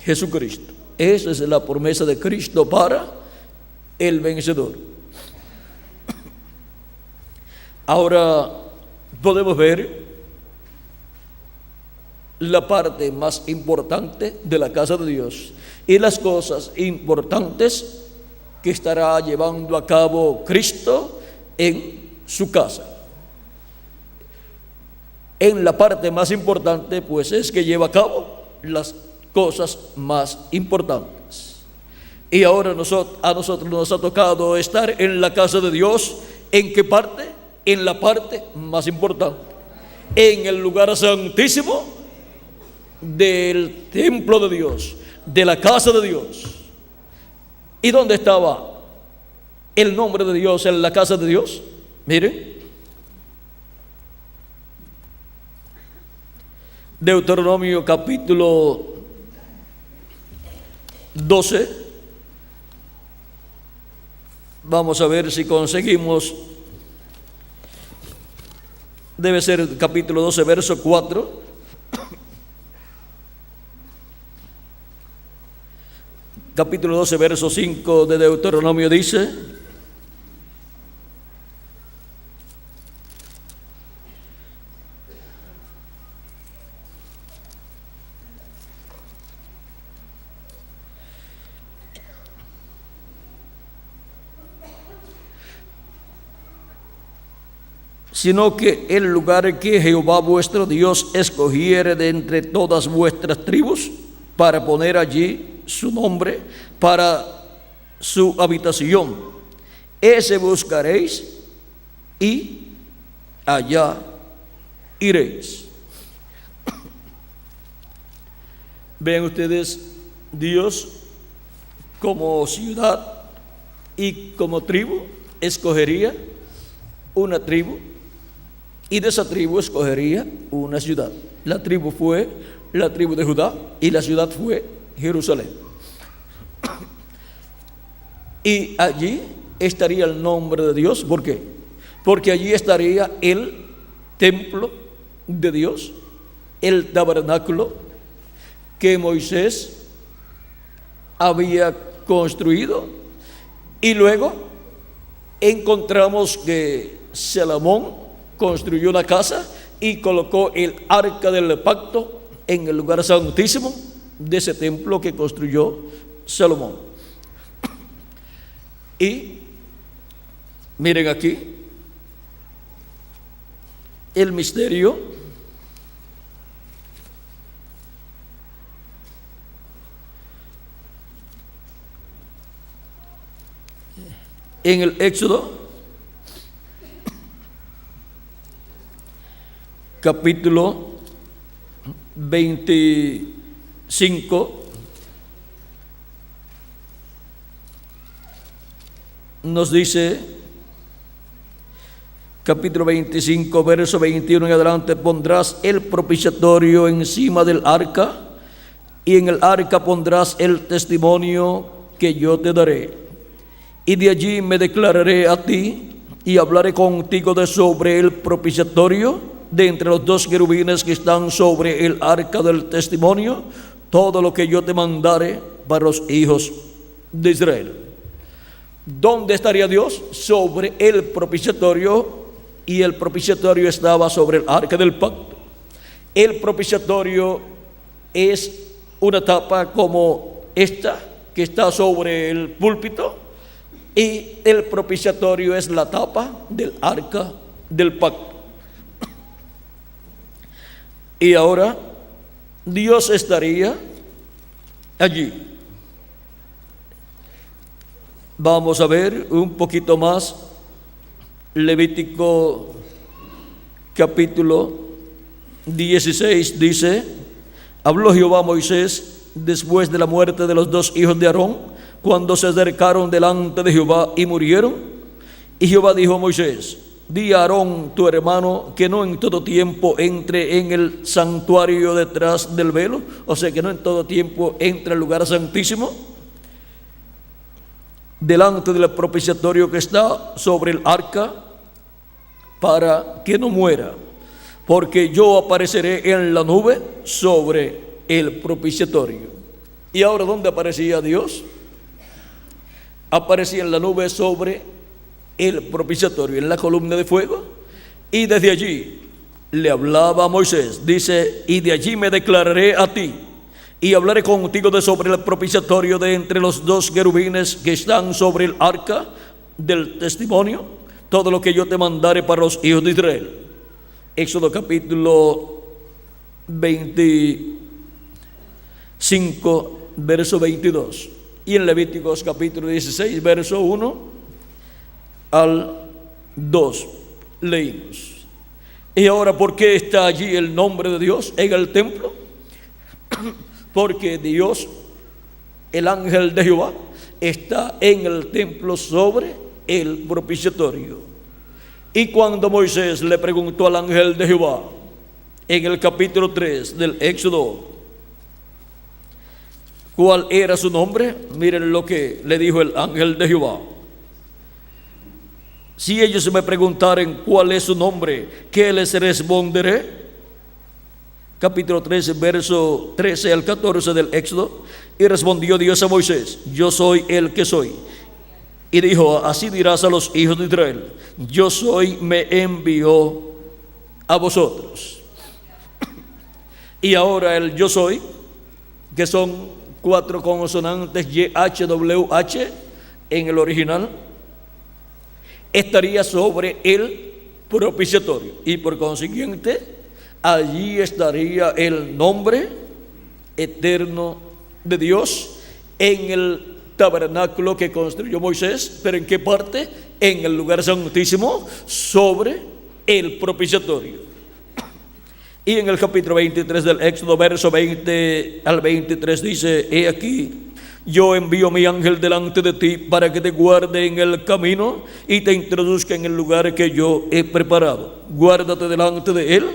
Jesucristo. Esa es la promesa de Cristo para el vencedor. Ahora podemos ver la parte más importante de la casa de Dios y las cosas importantes que estará llevando a cabo Cristo en su casa. En la parte más importante, pues, es que lleva a cabo las cosas más importantes. Y ahora a nosotros nos ha tocado estar en la casa de Dios. ¿En qué parte? En la parte más importante, en el lugar santísimo del templo de Dios, de la casa de Dios. ¿Y dónde estaba el nombre de Dios en la casa de Dios? Miren, Deuteronomio capítulo 12. Vamos a ver si conseguimos. Debe ser capítulo 12, verso 4. Capítulo 12, verso 5 de Deuteronomio dice: sino que el lugar que Jehová vuestro Dios escogiere de entre todas vuestras tribus para poner allí su nombre, para su habitación, ese buscaréis y allá iréis. Vean ustedes, Dios como ciudad y como tribu escogería una tribu, y de esa tribu escogería una ciudad. La tribu fue la tribu de Judá y la ciudad fue Jerusalén. Y allí estaría el nombre de Dios. ¿Por qué? Porque allí estaría el templo de Dios, el tabernáculo que Moisés había construido. Y luego encontramos que Salomón construyó una casa y colocó el arca del pacto en el lugar santísimo de ese templo que construyó Salomón. Y miren aquí el misterio en el Éxodo capítulo 25 nos dice, capítulo 25, verso 21 en adelante: pondrás el propiciatorio encima del arca, y en el arca pondrás el testimonio que yo te daré, y de allí me declararé a ti y hablaré contigo de sobre el propiciatorio, de entre los dos querubines que están sobre el arca del testimonio, todo lo que yo te mandare para los hijos de Israel. ¿Dónde estaría Dios? Sobre el propiciatorio, y el propiciatorio estaba sobre el arca del pacto. El propiciatorio es una tapa como esta que está sobre el púlpito, y el propiciatorio es la tapa del arca del pacto. Y ahora Dios estaría allí. Vamos a ver un poquito más Levítico capítulo 16 dice: habló Jehová a Moisés después de la muerte de los dos hijos de Aarón, cuando se acercaron delante de Jehová y murieron. Y Jehová dijo a Moisés: di a Aarón tu hermano que no en todo tiempo entre en el santuario detrás del velo, o sea, que no en todo tiempo entre al lugar santísimo, delante del propiciatorio que está sobre el arca, para que no muera, porque yo apareceré en la nube sobre el propiciatorio. ¿Y ahora dónde aparecía Dios? Aparecía en la nube sobre el propiciatorio, en la columna de fuego, y desde allí le hablaba a Moisés. Dice: y de allí me declararé a ti, y hablaré contigo de sobre el propiciatorio de entre los dos querubines que están sobre el arca del testimonio, todo lo que yo te mandare para los hijos de Israel. Éxodo capítulo 25, verso 22. Y en Levíticos capítulo 16, verso 1 al 2 leímos. Y ahora, ¿por qué está allí el nombre de Dios en el templo? Porque Dios, el ángel de Jehová, está en el templo sobre el propiciatorio. Y cuando Moisés le preguntó al ángel de Jehová en el capítulo 3 del Éxodo cuál era su nombre, miren lo que le dijo el ángel de Jehová: si ellos me preguntaren cuál es su nombre, ¿qué les responderé? Capítulo 13, verso 13 al 14 del Éxodo. Y respondió Dios a Moisés: yo soy el que soy. Y dijo: así dirás a los hijos de Israel: yo soy, me envió a vosotros. Y ahora el yo soy, que son 4 consonantes YHWH en el original, estaría sobre el propiciatorio, y por consiguiente allí estaría el nombre eterno de Dios en el tabernáculo que construyó Moisés. ¿Pero en qué parte? En el lugar santísimo, sobre el propiciatorio. Y en el capítulo 23 del Éxodo, verso 20 al 23 dice: he aquí, yo envío mi ángel delante de ti para que te guarde en el camino y te introduzca en el lugar que yo he preparado. Guárdate delante de él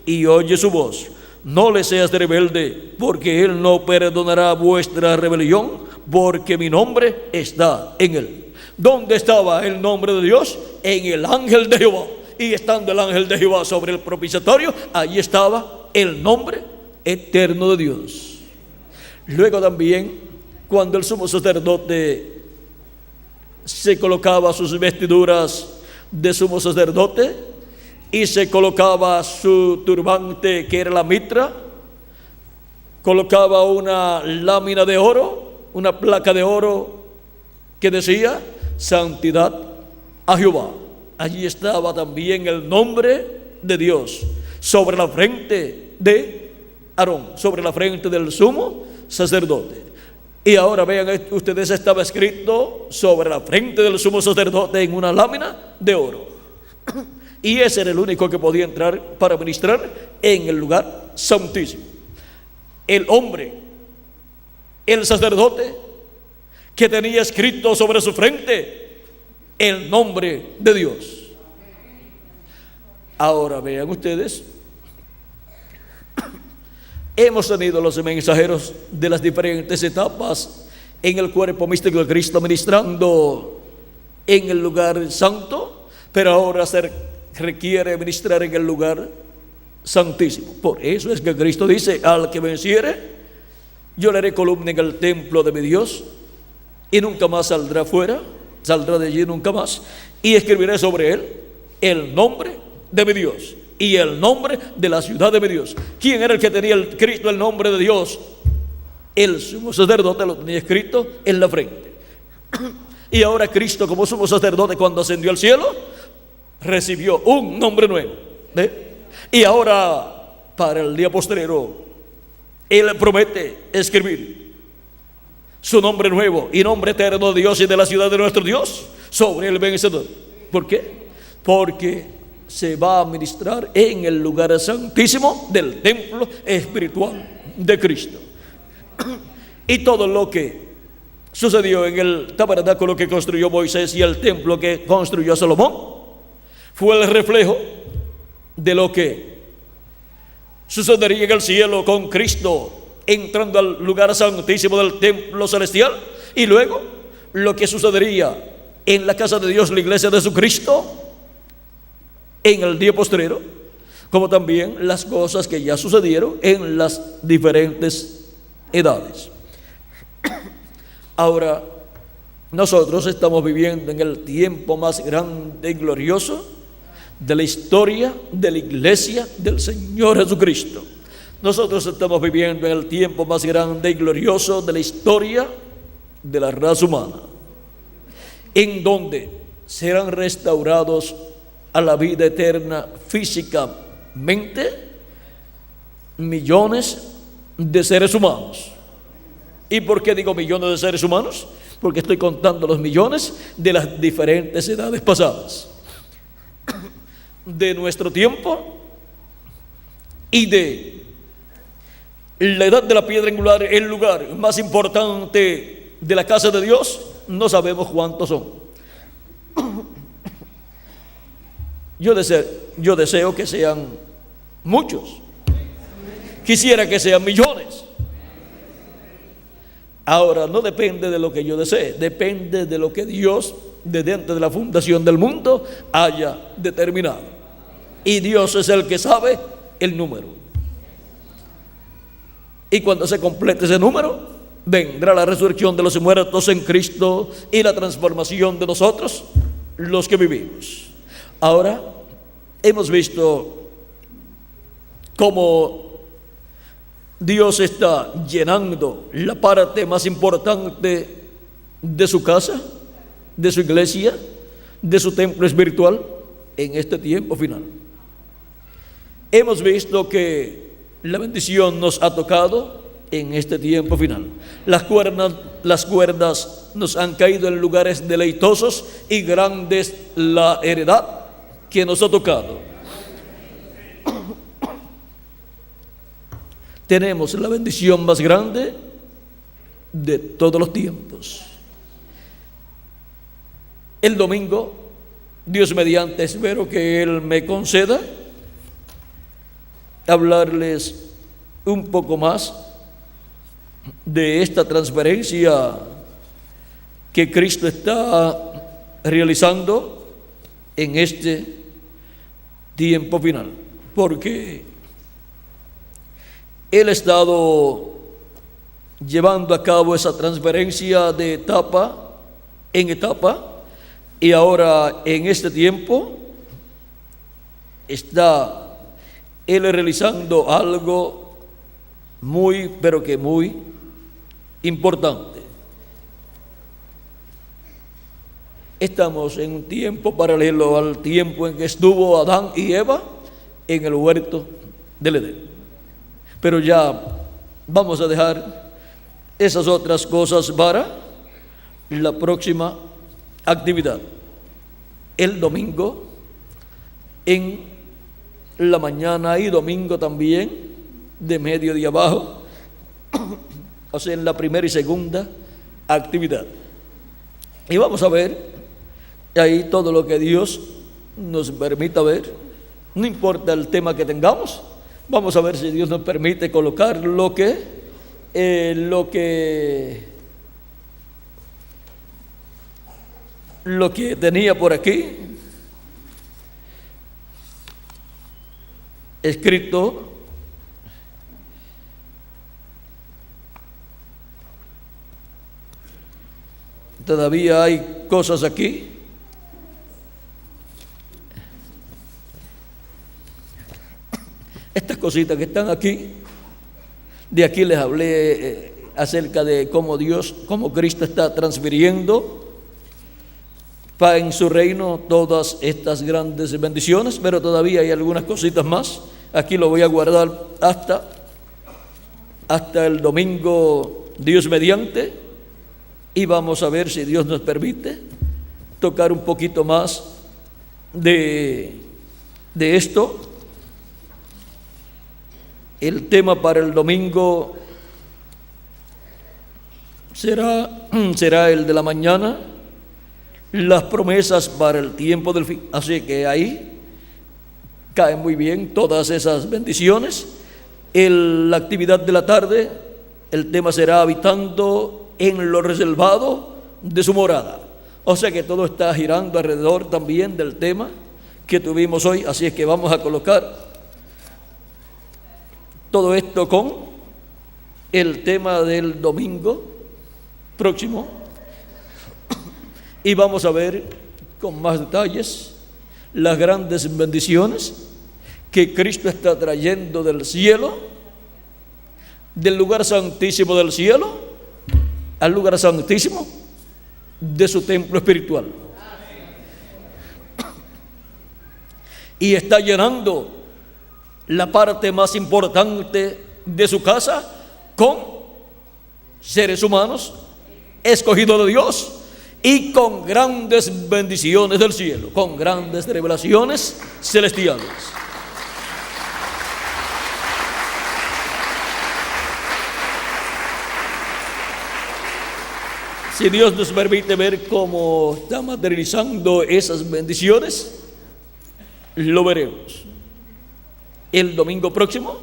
y oye su voz. No le seas rebelde, porque él no perdonará vuestra rebelión, porque mi nombre está en él. ¿Dónde estaba el nombre de Dios? En el ángel de Jehová. Y estando el ángel de Jehová sobre el propiciatorio, allí estaba el nombre eterno de Dios. Luego también, cuando el sumo sacerdote se colocaba sus vestiduras de sumo sacerdote y se colocaba su turbante, que era la mitra, colocaba una lámina de oro, una placa de oro que decía: santidad a Jehová. Allí estaba también el nombre de Dios sobre la frente de Aarón, sobre la frente del sumo sacerdote. Y ahora vean ustedes, estaba escrito sobre la frente del sumo sacerdote en una lámina de oro. Y ese era el único que podía entrar para ministrar en el lugar santísimo. El hombre, el sacerdote, que tenía escrito sobre su frente el nombre de Dios. Ahora vean ustedes, hemos tenido los mensajeros de las diferentes etapas en el cuerpo místico de Cristo ministrando en el lugar santo, pero ahora se requiere ministrar en el lugar santísimo. Por eso es que Cristo dice: al que venciere, yo le haré columna en el templo de mi Dios, y nunca más saldrá fuera, saldrá de allí nunca más, y escribiré sobre él el nombre de mi Dios y el nombre de la ciudad de mi Dios. ¿Quién era el que tenía el Cristo el nombre de Dios? El sumo sacerdote lo tenía escrito en la frente. Y ahora Cristo, como sumo sacerdote, cuando ascendió al cielo, recibió un nombre nuevo. Y ahora, para el día postrero, él promete escribir su nombre nuevo y nombre eterno de Dios y de la ciudad de nuestro Dios sobre el vencedor. ¿Por qué? Porque se va a ministrar en el lugar santísimo del templo espiritual de Cristo. Y todo lo que sucedió en el tabernáculo que construyó Moisés y el templo que construyó Salomón fue el reflejo de lo que sucedería en el cielo con Cristo entrando al lugar santísimo del templo celestial, y luego lo que sucedería en la casa de Dios, la iglesia de Jesucristo, en el día postrero, como también las cosas que ya sucedieron en las diferentes edades. Ahora, nosotros estamos viviendo en el tiempo más grande y glorioso de la historia de la iglesia del Señor Jesucristo. Nosotros estamos viviendo en el tiempo más grande y glorioso de la historia de la raza humana, en donde serán restaurados a la vida eterna físicamente millones de seres humanos. ¿Y por qué digo millones de seres humanos? Porque estoy contando los millones de las diferentes edades pasadas, de nuestro tiempo y de la edad de la piedra angular, el lugar más importante de la casa de Dios. No sabemos cuántos son. Yo deseo que sean muchos. Quisiera que sean millones. Ahora, no depende de lo que yo desee, depende de lo que Dios, desde antes de la fundación del mundo, haya determinado. Y Dios es el que sabe el número. Y cuando se complete ese número, vendrá la resurrección de los muertos en Cristo y la transformación de nosotros, los que vivimos. Ahora, hemos visto cómo Dios está llenando la parte más importante de su casa, de su iglesia, de su templo espiritual en este tiempo final. Hemos visto que la bendición nos ha tocado en este tiempo final. Las cuerdas nos han caído en lugares deleitosos y grandes la heredad que nos ha tocado. Tenemos la bendición más grande de todos los tiempos. El domingo, Dios mediante, espero que Él me conceda hablarles un poco más de esta transferencia que Cristo está realizando en este tiempo final, porque Él ha estado llevando a cabo esa transferencia de etapa en etapa, y ahora en este tiempo está Él realizando algo muy, pero que muy importante. Estamos en un tiempo paralelo al tiempo en que estuvo Adán y Eva en el huerto del Edén. Pero ya vamos a dejar esas otras cosas para la próxima actividad. El domingo, en la mañana, y domingo también, de mediodía abajo, o sea, en la primera y segunda actividad. Y vamos a ver ahí todo lo que Dios nos permita ver. No importa el tema que tengamos, vamos a ver si Dios nos permite colocar lo que tenía por aquí escrito. Todavía hay cosas aquí. Estas cositas que están aquí, de aquí les hablé acerca de cómo Cristo está transfiriendo en su reino todas estas grandes bendiciones, pero todavía hay algunas cositas más. Aquí lo voy a guardar hasta el domingo, Dios mediante, y vamos a ver si Dios nos permite tocar un poquito más de esto. El tema para el domingo será el de la mañana, las promesas para el tiempo del fin. Así que ahí caen muy bien todas esas bendiciones. La actividad de la tarde, el tema será habitando en lo reservado de su morada. O sea que todo está girando alrededor también del tema que tuvimos hoy. Así es que vamos a colocar todo esto con el tema del domingo, próximo. Y vamos a ver con más detalles las grandes bendiciones que Cristo está trayendo del cielo, del lugar santísimo del cielo, al lugar santísimo de su templo espiritual. Y está llenando la parte más importante de su casa con seres humanos escogidos de Dios y con grandes bendiciones del cielo, con grandes revelaciones celestiales. Si Dios nos permite ver cómo está materializando esas bendiciones, lo veremos el domingo próximo.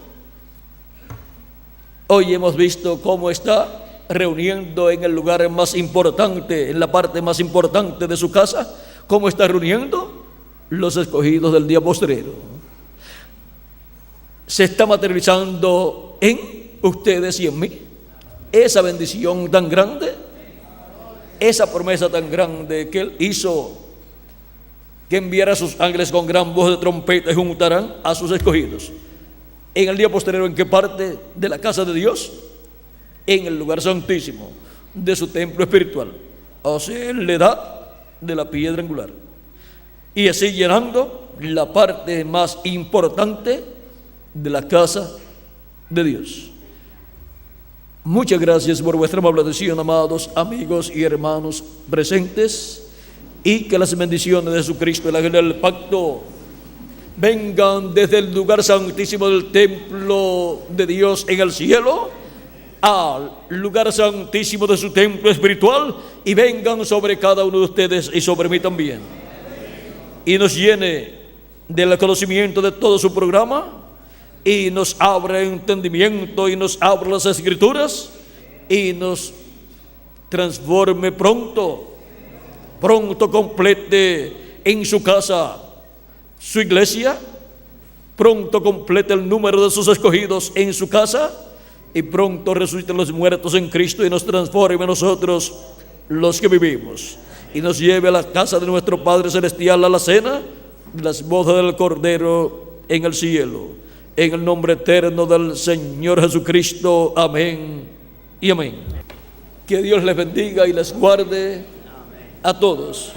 Hoy hemos visto cómo está reuniendo en el lugar más importante, en la parte más importante de su casa, cómo está reuniendo los escogidos del día postrero. Se está materializando en ustedes y en mí esa bendición tan grande, esa promesa tan grande que Él hizo, que enviará a sus ángeles con gran voz de trompeta y juntarán a sus escogidos. En el día posterior, ¿en qué parte de la casa de Dios? En el lugar santísimo de su templo espiritual, o sea, en la edad de la piedra angular. Y así llenando la parte más importante de la casa de Dios. Muchas gracias por vuestra amable atención, amados amigos y hermanos presentes, y que las bendiciones de Jesucristo, el ángel del pacto, vengan desde el lugar santísimo del templo de Dios en el cielo al lugar santísimo de su templo espiritual, y vengan sobre cada uno de ustedes y sobre mí también, y nos llene del conocimiento de todo su programa, y nos abra entendimiento, y nos abra las escrituras, y nos transforme pronto complete en su casa su iglesia, pronto complete el número de sus escogidos en su casa, y pronto resuciten los muertos en Cristo y nos transforme a nosotros los que vivimos, y nos lleve a la casa de nuestro Padre Celestial, a la cena de las bodas del Cordero en el cielo, en el nombre eterno del Señor Jesucristo. Amén y amén. Que Dios les bendiga y les guarde a todos.